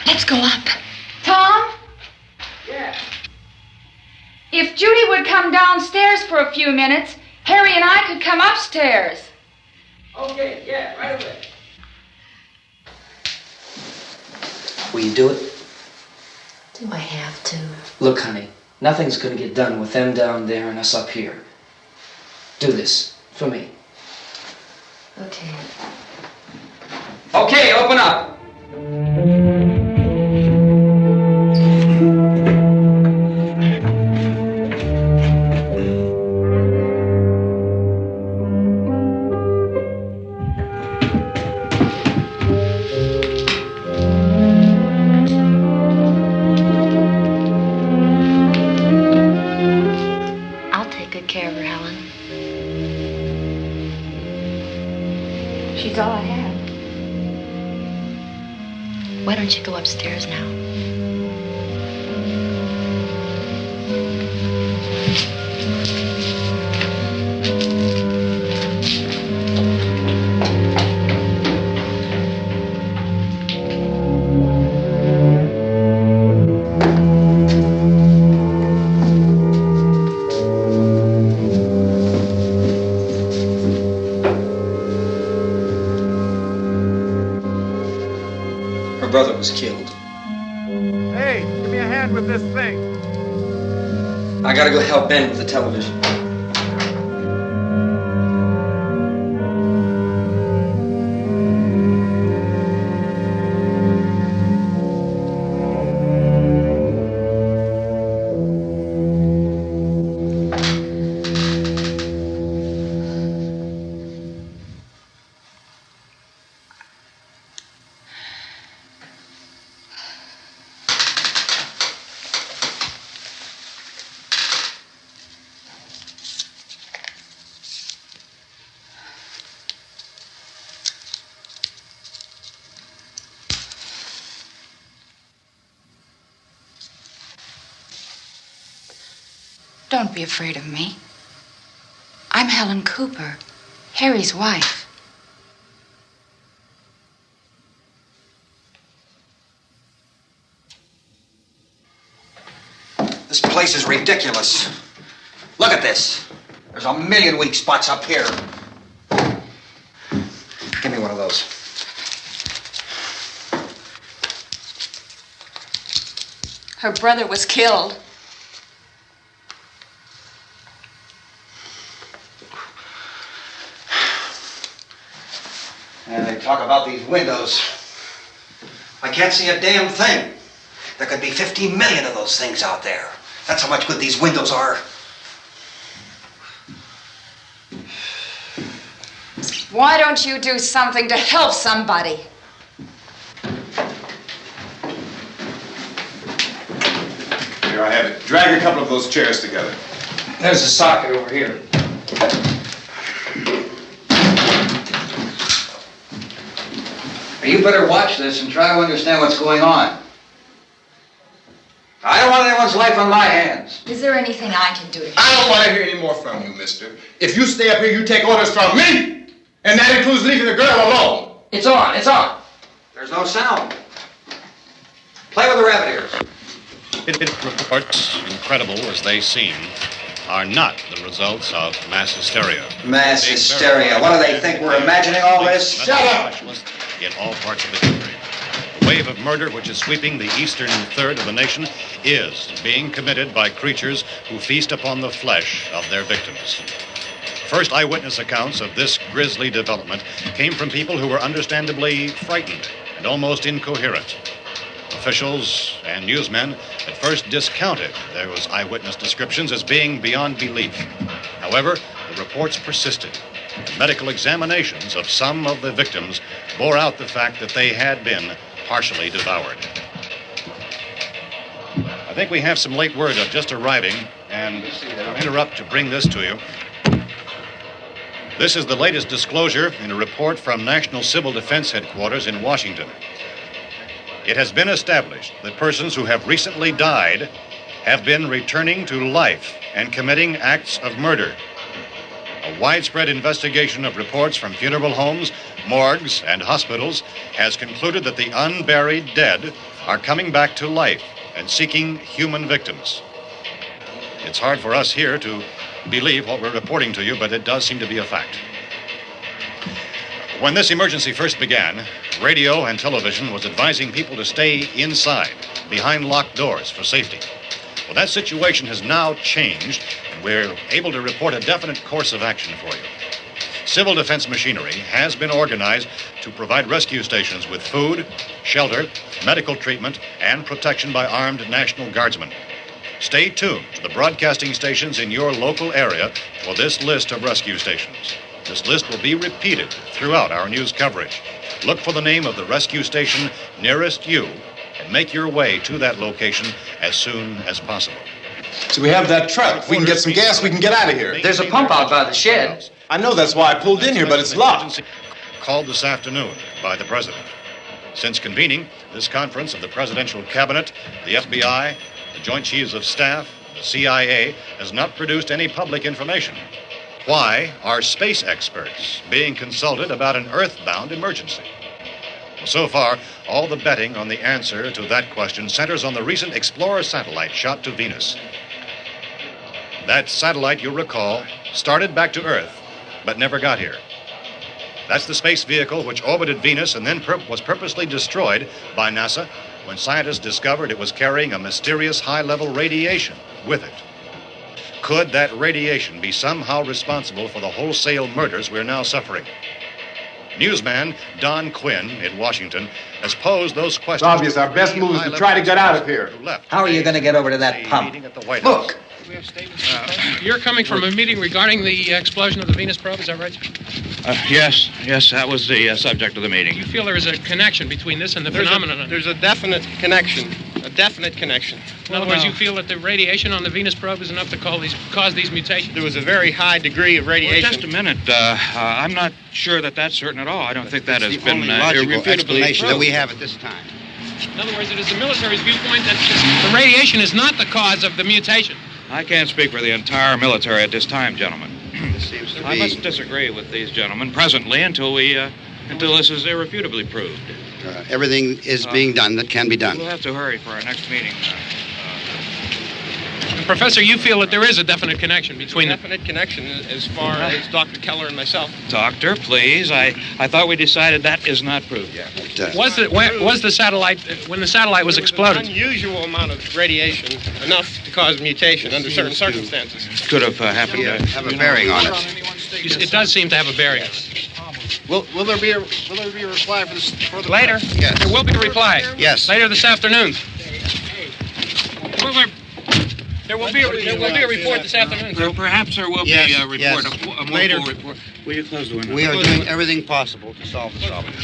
Let's go up. Tom? Yeah. If Judy would come downstairs for a few minutes, Harry and I could come upstairs. Okay, yeah, right away. Will you do it? Do I have to? Look, honey, nothing's gonna get done with them down there and us up here. Do this for me. Okay. Okay, open up. I'll take good care of her, Helen. She's all I have. Why don't you go upstairs now? Her brother was killed. Hey, give me a hand with this thing. I gotta go help Ben with the television. Don't be afraid of me. I'm Helen Cooper, Harry's wife. This place is ridiculous. Look at this. There's a million weak spots up here. Give me one of those. Her brother was killed. And they talk about these windows. I can't see a damn thing. There could be 50 million of those things out there. That's how much good these windows are. Why don't you do something to help somebody? Here, I have it. Drag a couple of those chairs together. There's a socket over here. You better watch this and try to understand what's going on. I don't want anyone's life on my hands. Is there anything I can do to help? I don't want to hear any more from you, mister. If you stay up here, you take orders from me! And that includes leaving the girl alone. It's on, it's on. There's no sound. Play with the rabbit ears. Reports, incredible as they seem, are not the results of mass hysteria. Mass hysteria. What do they think? We're imagining all this? Shut up! In all parts of the country. The wave of murder which is sweeping the eastern third of the nation is being committed by creatures who feast upon the flesh of their victims. First eyewitness accounts of this grisly development came from people who were understandably frightened and almost incoherent. Officials and newsmen at first discounted those eyewitness descriptions as being beyond belief. However, the reports persisted. Medical examinations of some of the victims bore out the fact that they had been partially devoured. I think we have some late word of just arriving, and I'll interrupt to bring this to you. This is the latest disclosure in a report from National Civil Defense Headquarters in Washington. It has been established that persons who have recently died have been returning to life and committing acts of murder. A widespread investigation of reports from funeral homes, morgues, and hospitals has concluded that the unburied dead are coming back to life and seeking human victims. It's hard for us here to believe what we're reporting to you, but it does seem to be a fact. When this emergency first began, radio and television was advising people to stay inside, behind locked doors for safety. Well, that situation has now changed, and we're able to report a definite course of action for you. Civil defense machinery has been organized to provide rescue stations with food, shelter, medical treatment, and protection by armed National Guardsmen. Stay tuned to the broadcasting stations in your local area for this list of rescue stations. This list will be repeated throughout our news coverage. Look for the name of the rescue station nearest you and make your way to that location as soon as possible. So we have that truck. If we can get some gas, we can get out of here. There's a pump out by the shed. I know, that's why I pulled in here, but it's locked. Called this afternoon by the President. Since convening this conference of the Presidential Cabinet, the FBI, the Joint Chiefs of Staff, the CIA has not produced any public information. Why are space experts being consulted about an Earthbound emergency? Well, so far, all the betting on the answer to that question centers on the recent Explorer satellite shot to Venus. That satellite, you'll recall, started back to Earth, but never got here. That's the space vehicle which orbited Venus and then was purposely destroyed by NASA when scientists discovered it was carrying a mysterious high-level radiation with it. Could that radiation be somehow responsible for the wholesale murders we're now suffering? Newsman Don Quinn in Washington has posed those questions. It's obvious our best move is to try to get out of here. How are you going to get over to that pump? Look. You're coming from a meeting regarding the explosion of the Venus probe, is that right? Yes, that was the subject of the meeting. You feel there is a connection between this and the phenomenon? There's a definite connection. A definite connection. In other words, you feel that the radiation on the Venus probe is enough to cause these mutations? There was a very high degree of radiation. Well, just a minute. I'm not sure that that's certain at all. I don't think that has been logical irrefutably explanation that proved. we have at this time. In other words, it is the military's viewpoint that the radiation is not the cause of the mutation. I can't speak for the entire military at this time, gentlemen. This seems to I be... must disagree with these gentlemen presently until this is irrefutably proved. everything is being done that can be done. We'll have to hurry for our next meeting. Professor, you feel that there is a definite connection between them? Definite connection as far as Dr. Keller and myself. Doctor, please. I thought we decided that is not proved yet. Was the satellite, when the satellite was exploded? An unusual amount of radiation, enough to cause mutation under certain circumstances. Could have happened to have a bearing on it. It does seem to have a bearing. Will there be a reply for this further? Later? Yes. There will be a reply. Yes. Later this afternoon. There will be a report this afternoon. Well, perhaps there will be a report. Yes. A more Later. full report. Will you close the window? We are doing everything possible to solve the problem.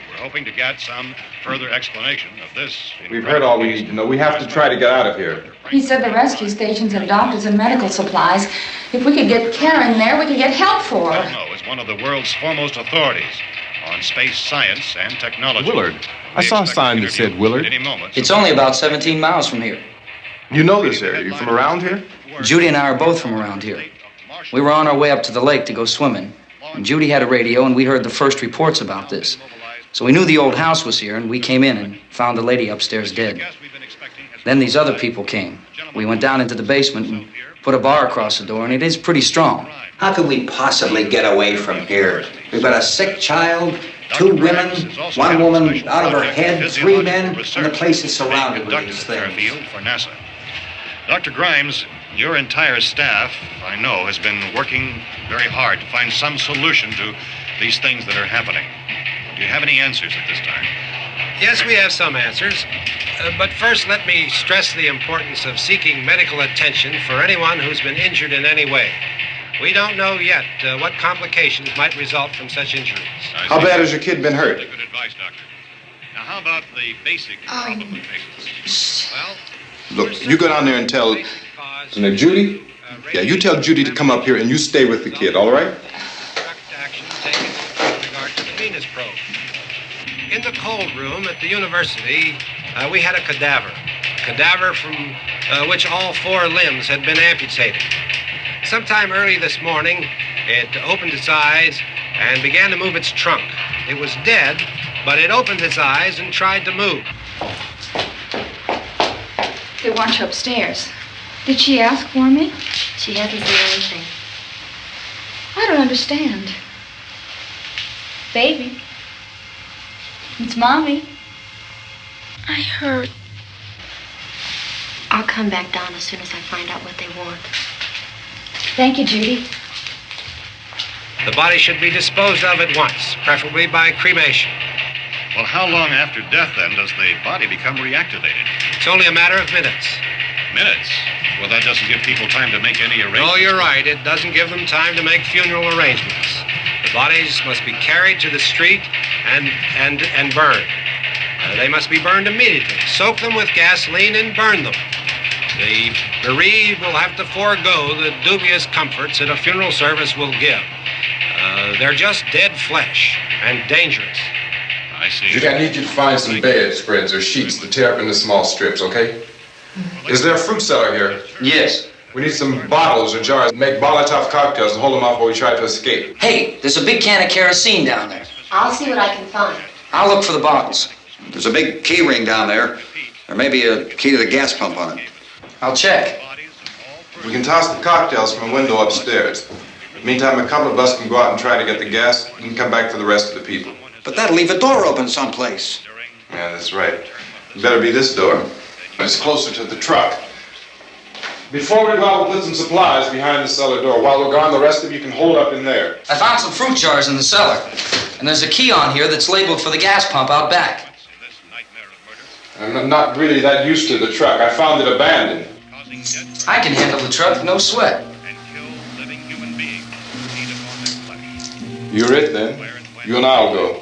We're hoping to get some further explanation of this. We've heard all we need to know. We have to try to get out of here. He said the rescue stations have doctors and medical supplies. If we could get care in there, we could get help for her. Cosmo is one of the world's foremost authorities on space science and technology. Willard. I saw a sign that said Willard. Any moment. It's only about 17 miles from here. You know this area. You from around here? Judy and I are both from around here. We were on our way up to the lake to go swimming, and Judy had a radio, and we heard the first reports about this. So we knew the old house was here, and we came in and found the lady upstairs dead. Then these other people came. We went down into the basement and put a bar across the door, and it is pretty strong. How could we possibly get away from here? We've got a sick child, 2 women, 1 woman out of her head, 3 men, and the place is surrounded with these things. For NASA. Dr. Grimes, your entire staff, I know, has been working very hard to find some solution to these things that are happening. Do you have any answers at this time? Yes, we have some answers. But first, let me stress the importance of seeking medical attention for anyone who's been injured in any way. We don't know yet what complications might result from such injuries. How bad has your kid been hurt? Good advice, Doctor. Now, how about the basic problem with patients? Well, Look, you go down there and tell... Now, Judy? Yeah, you tell Judy to come up here and you stay with the kid, all right? Action taken with regard to the Venus probe. In the cold room at the university, we had a cadaver from which all 4 limbs had been amputated. Sometime early this morning, it opened its eyes and began to move its trunk. It was dead, but it opened its eyes and tried to move. They want you upstairs. Did she ask for me? She hasn't said anything. I don't understand. Baby. It's Mommy. I heard. I'll come back down as soon as I find out what they want. Thank you, Judy. The body should be disposed of at once, preferably by cremation. Well, how long after death, then, does the body become reactivated? It's only a matter of minutes. Minutes? Well, that doesn't give people time to make any arrangements. No, you're right. It doesn't give them time to make funeral arrangements. The bodies must be carried to the street and burned. They must be burned immediately. Soak them with gasoline and burn them. The bereaved will have to forego the dubious comforts that a funeral service will give. They're just dead flesh and dangerous. I see. Judy, I need you to find some bedspreads or sheets to tear up into small strips, okay? Is there a fruit cellar here? Yes. We need some bottles or jars to make Molotov cocktails and hold them off while we try to escape. Hey, there's a big can of kerosene down there. I'll see what I can find. I'll look for the bottles. There's a big key ring down there. There may be a key to the gas pump on it. I'll check. We can toss the cocktails from a window upstairs. Meantime, a couple of us can go out and try to get the gas and come back for the rest of the people. But that'll leave a door open someplace. Yeah, that's right. It better be this door. It's closer to the truck. Before we go out, we'll put some supplies behind the cellar door. While we're gone, the rest of you can hold up in there. I found some fruit jars in the cellar. And there's a key on here that's labeled for the gas pump out back. I'm not really that used to the truck. I found it abandoned. I can handle the truck, no sweat. You're it, then. You and I'll go.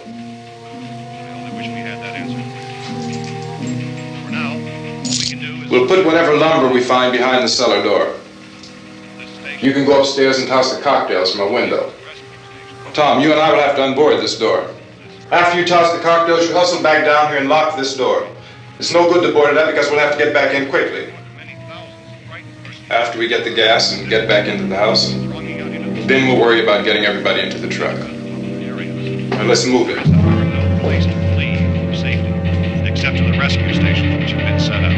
We'll put whatever lumber we find behind the cellar door. You can go upstairs and toss the cocktails from a window. Tom, you and I will have to unboard this door. After you toss the cocktails, you hustle back down here and lock this door. It's no good to board it up because we'll have to get back in quickly. After we get the gas and get back into the house, then we'll worry about getting everybody into the truck. Now let's move it. Place to flee for safety, except to the rescue stations which have been set up.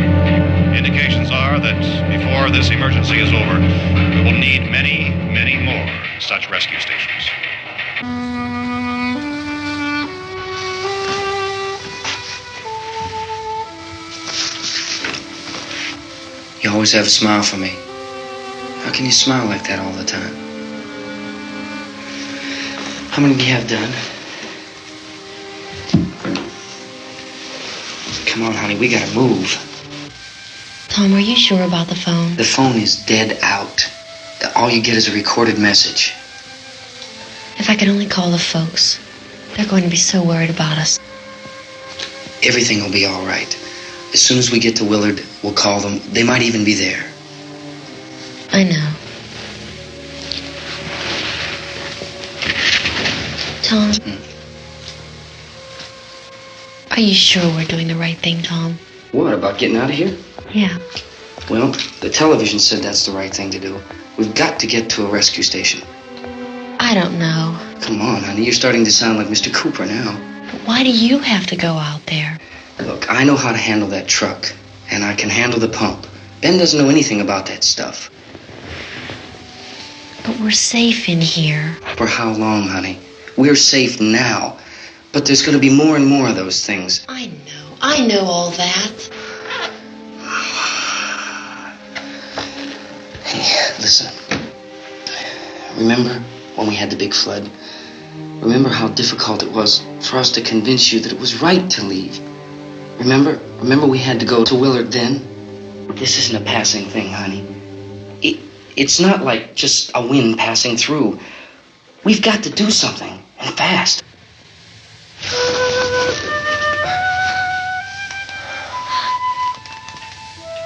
Indications are that before this emergency is over, we will need many, many more such rescue stations. You always have a smile for me. How can you smile like that all the time? How many do you have done? Come on, honey, we gotta move. Tom, are you sure about the phone? The phone is dead out. All you get is a recorded message. If I could only call the folks. They're going to be so worried about us. Everything will be all right. As soon as we get to Willard, we'll call them. They might even be there. I know. Tom? Are you sure we're doing the right thing, Tom? What, about getting out of here? Yeah. Well, the television said that's the right thing to do. We've got to get to a rescue station. I don't know. Come on, honey, you're starting to sound like Mr. Cooper now. But why do you have to go out there? Look, I know how to handle that truck, and I can handle the pump. Ben doesn't know anything about that stuff. But we're safe in here. For how long, honey? We're safe now. But there's going to be more and more of those things. I know all that. Hey, listen. Remember when we had the big flood? Remember how difficult it was for us to convince you that it was right to leave? Remember we had to go to Willard then? This isn't a passing thing, honey. It's not like just a wind passing through. We've got to do something, and fast.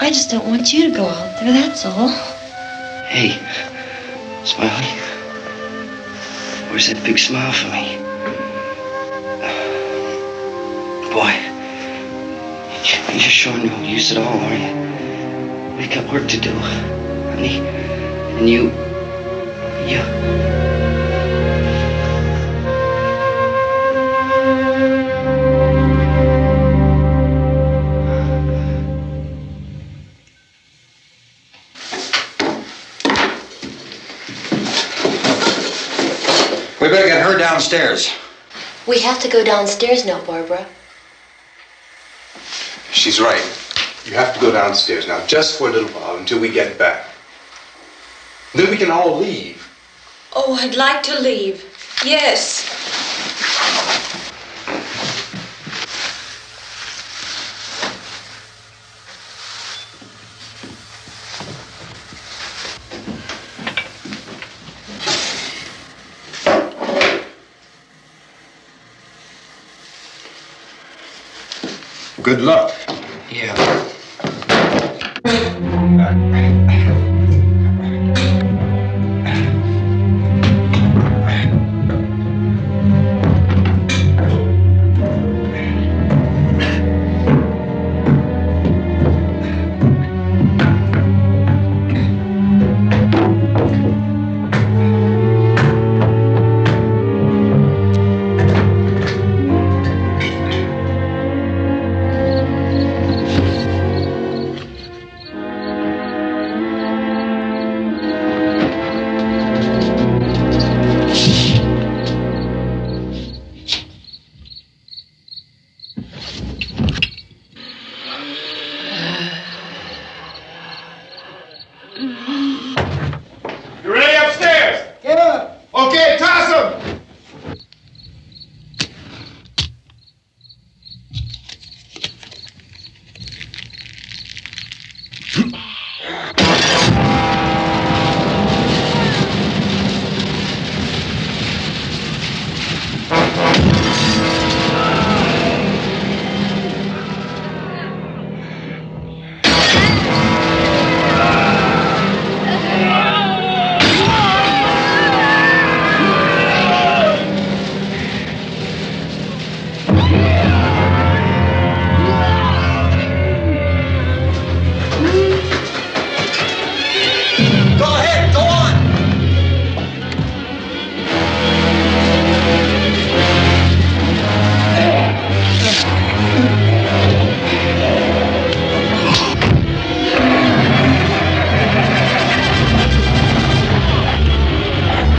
I just don't want you to go out there, that's all. Hey, Smiley. Where's that big smile for me? Boy, you're showing no use at all, are you? We've got work to do, honey. And you... We better get her downstairs. We have to go downstairs now, Barbara. She's right. You have to go downstairs now, just for a little while, until we get back. Then we can all leave. Oh, I'd like to leave. Yes. Good luck. Yeah. You ready upstairs? Yeah. Okay, toss him.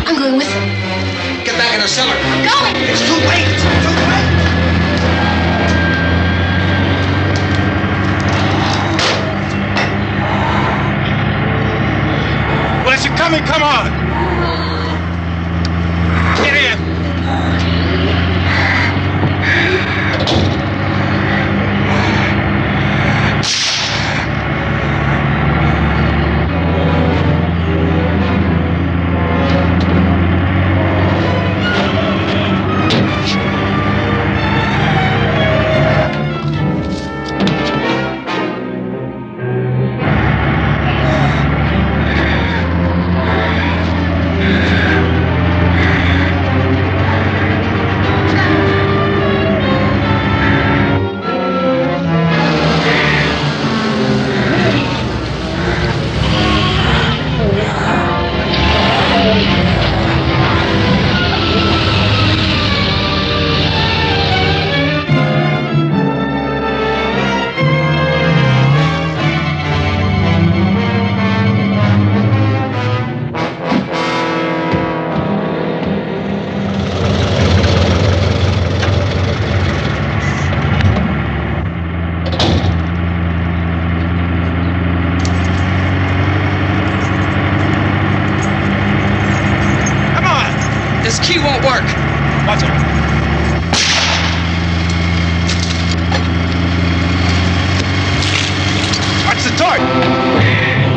I'm going with them. Get back in the cellar. I'm going. It's too late. It's too late. Well, is it coming? Come on. Get in. key won't work. Watch it. Watch the torch.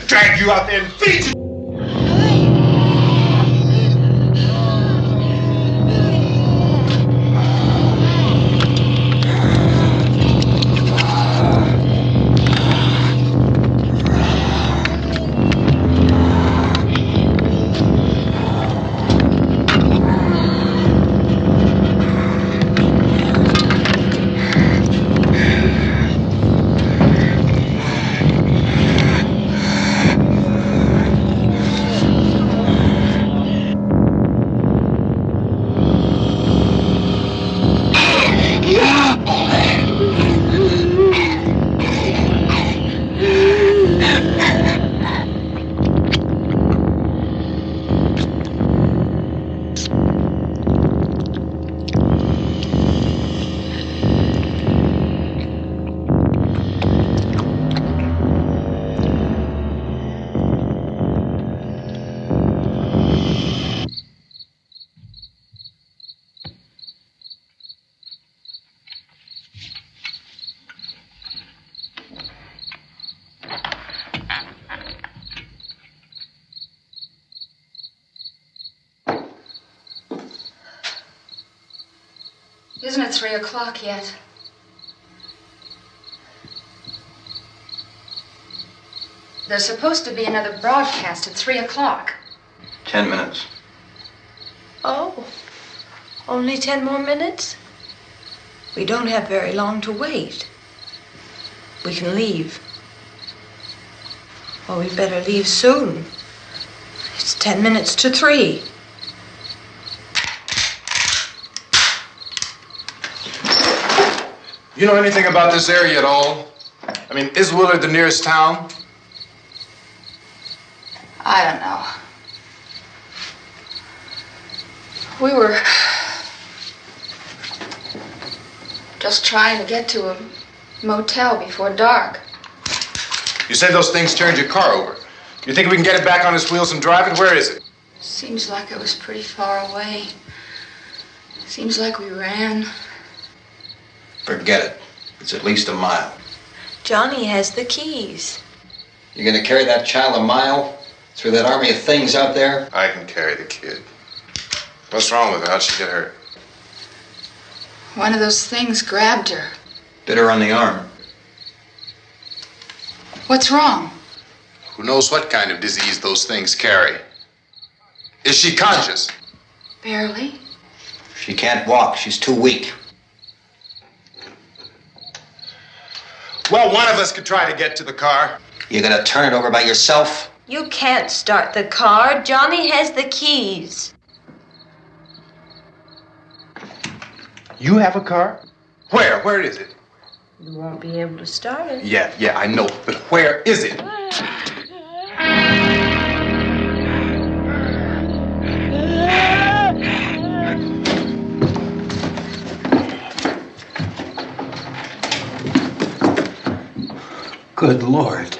Drag you out there and beat you! Isn't it 3 o'clock yet? There's supposed to be another broadcast at 3 o'clock. 10 minutes. Oh, only 10 more minutes? We don't have very long to wait. We can leave. Well, we'd better leave soon. It's 10 minutes to 3. You know anything about this area at all? I mean, is Willard the nearest town? I don't know. We were just trying to get to a motel before dark. You said those things turned your car over. You think we can get it back on its wheels and drive it? Where is it? Seems like it was pretty far away. Seems like we ran. Forget it. It's at least a mile. Johnny has the keys. You gonna carry that child a mile through that army of things out there? I can carry the kid. What's wrong with her? How'd she get hurt? One of those things grabbed her. Bit her on the arm. What's wrong? Who knows what kind of disease those things carry? Is she conscious? Barely. She can't walk. She's too weak. Well, one of us could try to get to the car. You gonna turn it over by yourself? You can't start the car. Johnny has the keys. You have a car? Where? Where is it? You won't be able to start it. Yeah, I know. But where is it? Good Lord.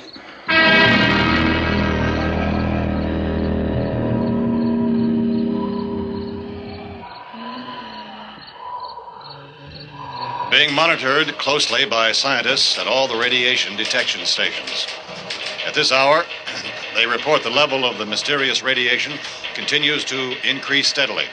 Being monitored closely by scientists at all the radiation detection stations. At this hour, they report the level of the mysterious radiation continues to increase steadily.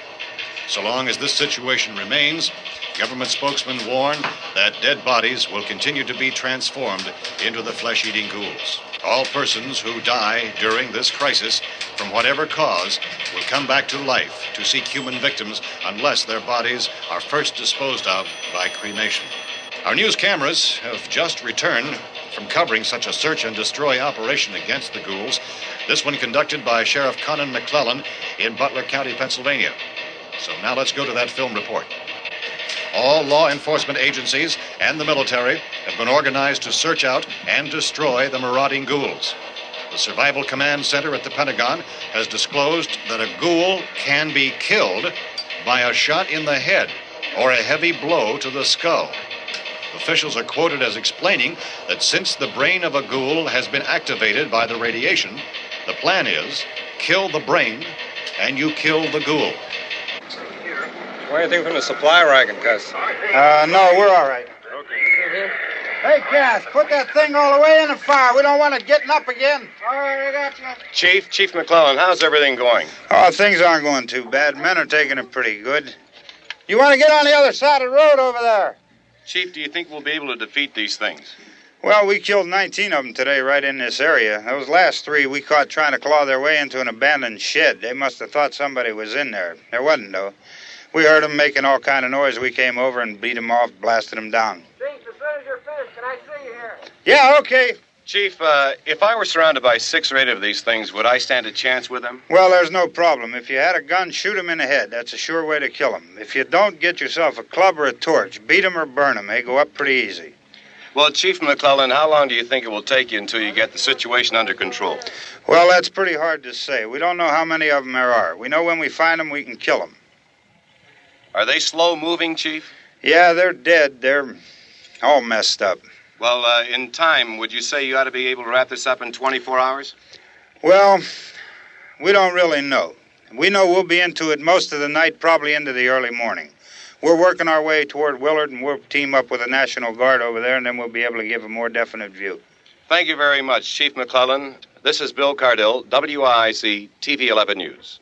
So long as this situation remains, government spokesmen warn that dead bodies will continue to be transformed into the flesh-eating ghouls. All persons who die during this crisis, from whatever cause, will come back to life to seek human victims unless their bodies are first disposed of by cremation. Our news cameras have just returned from covering such a search and destroy operation against the ghouls, this one conducted by Sheriff Conan McClellan in Butler County, Pennsylvania. So now let's go to that film report. All law enforcement agencies and the military have been organized to search out and destroy the marauding ghouls. The Survival Command Center at the Pentagon has disclosed that a ghoul can be killed by a shot in the head or a heavy blow to the skull. Officials are quoted as explaining that since the brain of a ghoul has been activated by the radiation, the plan is kill the brain and you kill the ghoul. Anything from the supply wagon, Cuz? No, we're all right. Hey, Cass, put that thing all the way in the fire. We don't want it getting up again. All right, I got you. Chief McClellan, how's everything going? Oh, things aren't going too bad. Men are taking it pretty good. You want to get on the other side of the road over there? Chief, do you think we'll be able to defeat these things? Well, we killed 19 of them today right in this area. Those last 3 we caught trying to claw their way into an abandoned shed. They must have thought somebody was in there. There wasn't, though. We heard them making all kind of noise. We came over and beat them off, blasted them down. Chief, as soon as you're finished, can I see you here? Yeah, okay. Chief, if I were surrounded by 6 or 8 of these things, would I stand a chance with them? Well, there's no problem. If you had a gun, shoot them in the head. That's a sure way to kill them. If you don't, get yourself a club or a torch. Beat them or burn them. They go up pretty easy. Well, Chief McClellan, how long do you think it will take you until you get the situation under control? Well, that's pretty hard to say. We don't know how many of them there are. We know when we find them, we can kill them. Are they slow-moving, Chief? Yeah, they're dead. They're all messed up. Well, in time, would you say you ought to be able to wrap this up in 24 hours? Well, we don't really know. We know we'll be into it most of the night, probably into the early morning. We're working our way toward Willard, and we'll team up with the National Guard over there, and then we'll be able to give a more definite view. Thank you very much, Chief McClellan. This is Bill Cardill, WIC TV 11 News.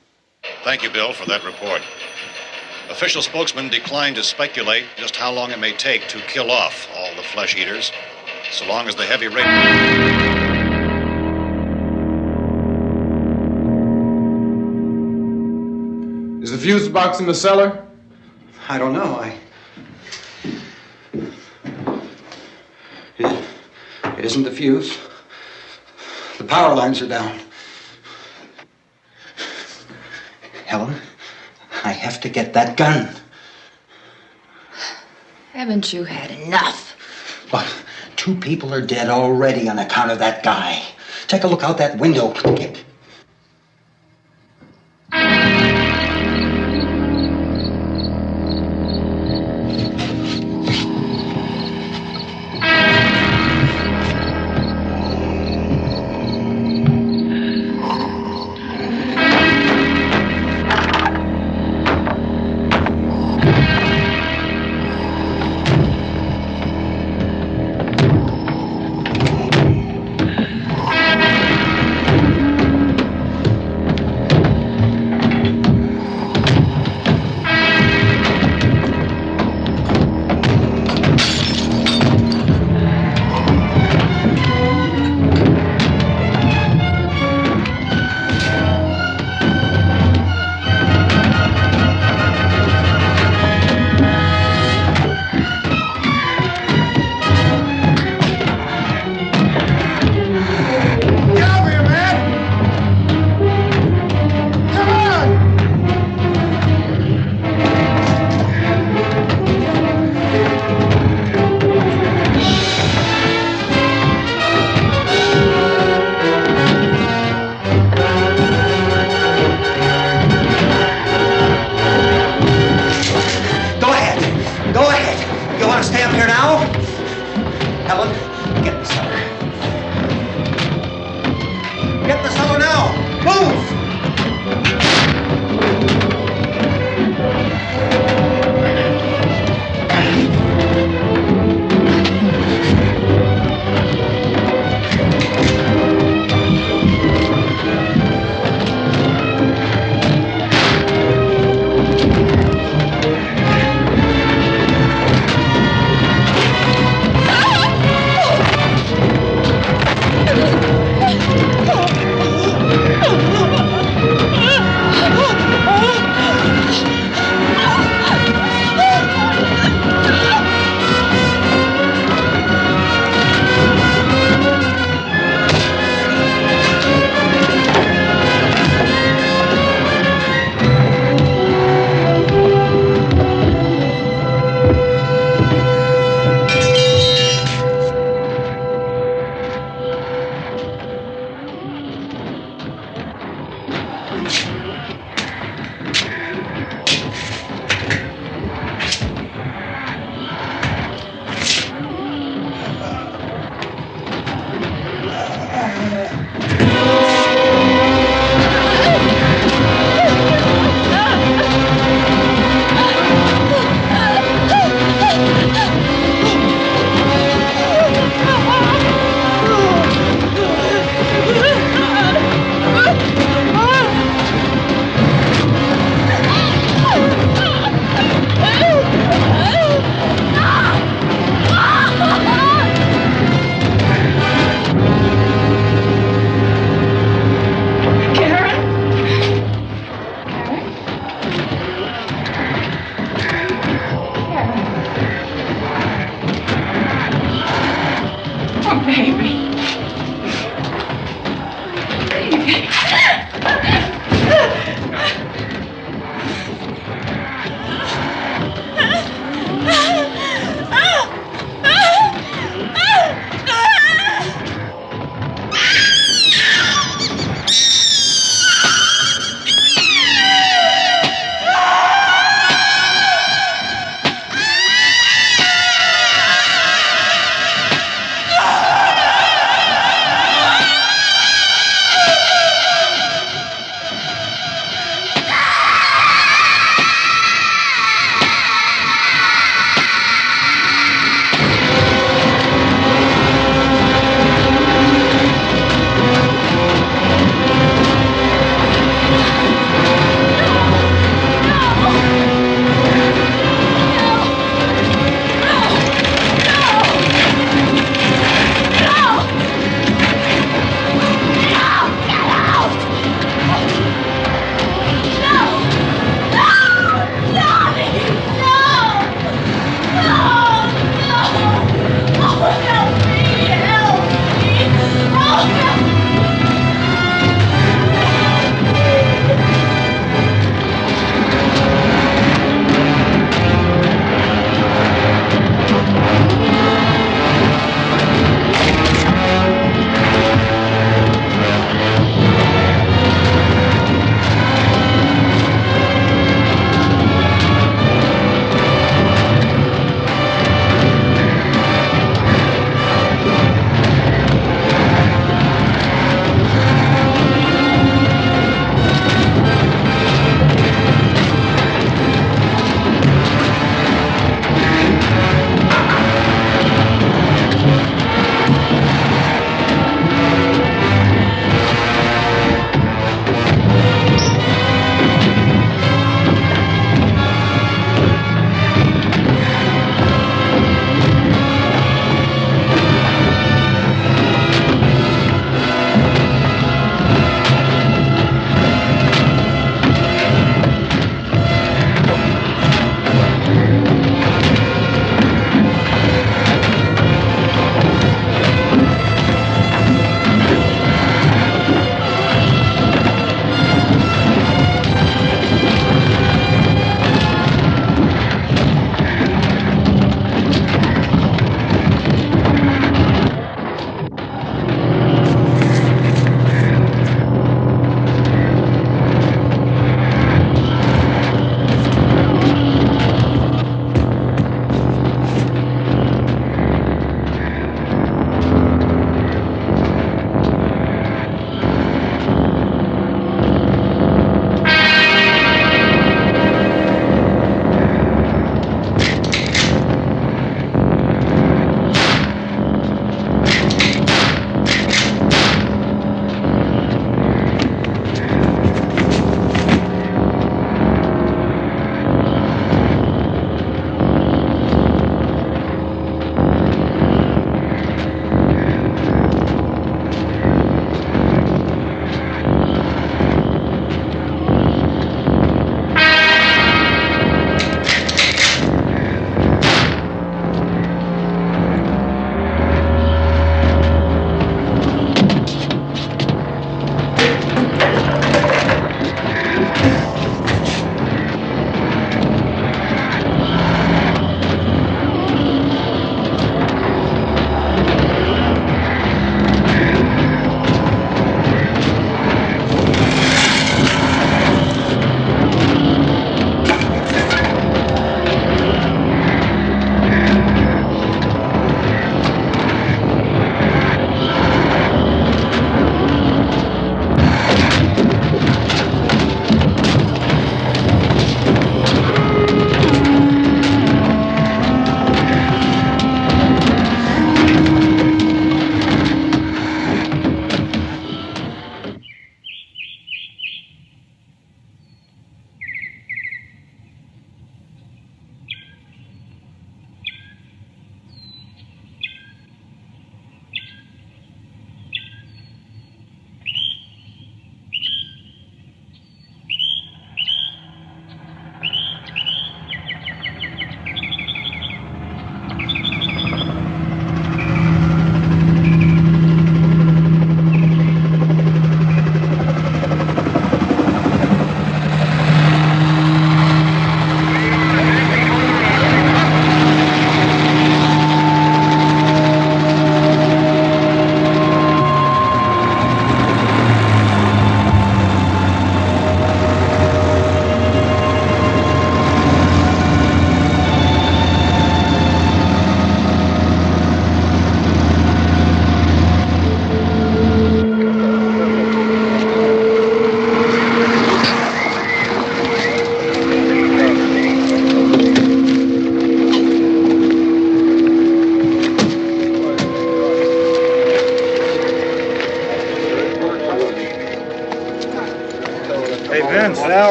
Thank you, Bill, for that report. Official spokesman declined to speculate just how long it may take to kill off all the flesh eaters, so long as the heavy rain... Is the fuse box in the cellar? I don't know. It isn't the fuse. The power lines are down. Helen, I have to get that gun. Haven't you had enough? But 2 people are dead already on account of that guy. Take a look out that window. Get...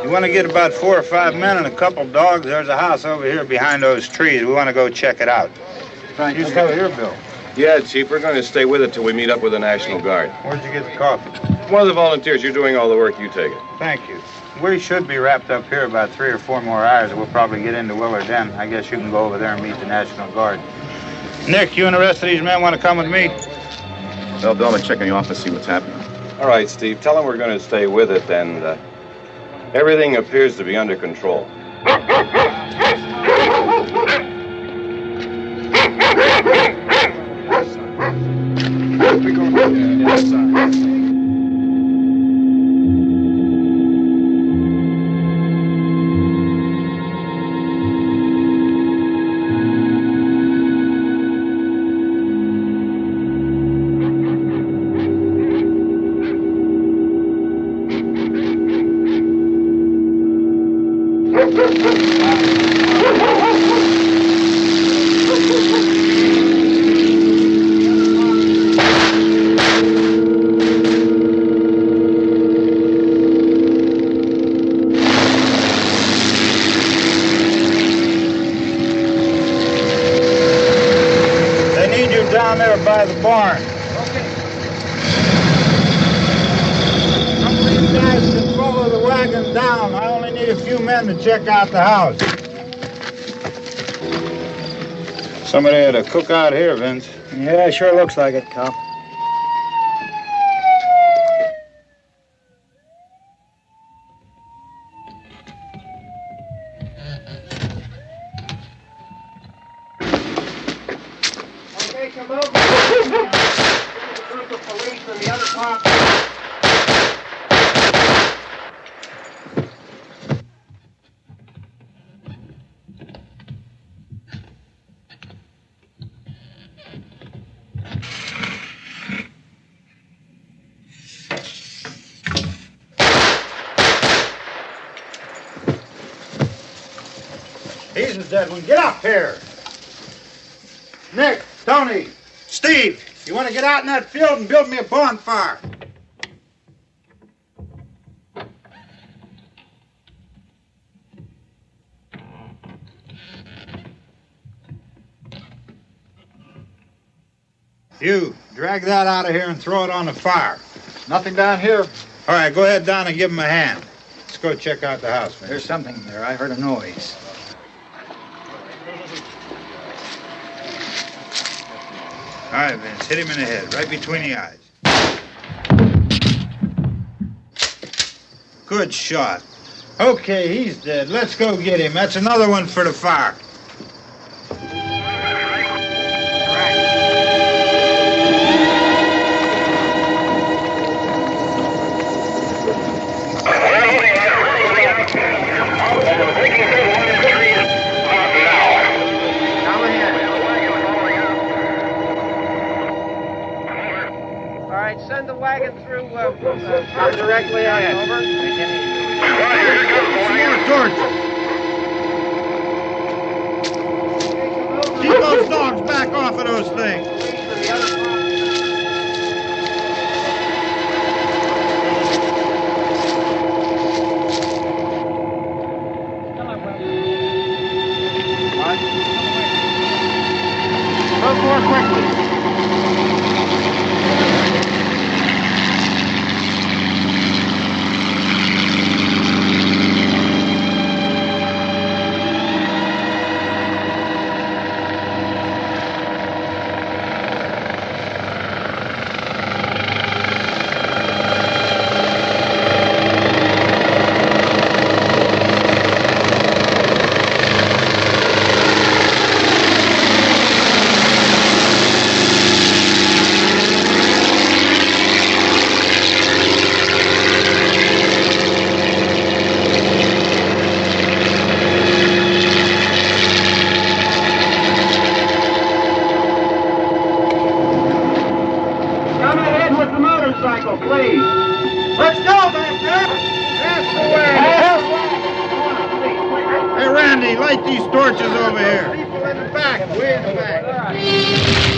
You want to get about 4 or 5 men and a couple dogs? There's a house over here behind those trees. We want to go check it out. Right. You still here, Bill? Yeah, Chief, we're going to stay with it till we meet up with the National Guard. Where'd you get the coffee? One of the volunteers, you're doing all the work, you take it. Thank you. We should be wrapped up here about 3 or 4 more hours. We'll probably get into Willard then. I guess you can go over there and meet the National Guard. Nick, you and the rest of these men want to come with me? Well, Bill, I'm checking the office, see what's happening. All right, Steve, tell them we're going to stay with it, and everything appears to be under control. Down there by the barn. Okay. Some of these guys can follow the wagon down. I only need a few men to check out the house. Somebody had a cookout here, Vince. Yeah, sure looks like it, Cal. Come over. A group of police in the other part. He's a dead one. Get up here. Nick, Tony, Steve, you want to get out in that field and build me a bonfire? You, drag that out of here and throw it on the fire. Nothing down here. All right, go ahead down and give him a hand. Let's go check out the house, man. There's something there. I heard a noise. All right, Vince, hit him in the head, right between the eyes. Good shot. Okay, he's dead. Let's go get him. That's another one for the fire. Send the wagon through directly ahead. Over. More torches. Keep those dogs back off of those things. Move more quickly. Hey, Randy, light these torches over here. People in the back, way in the back.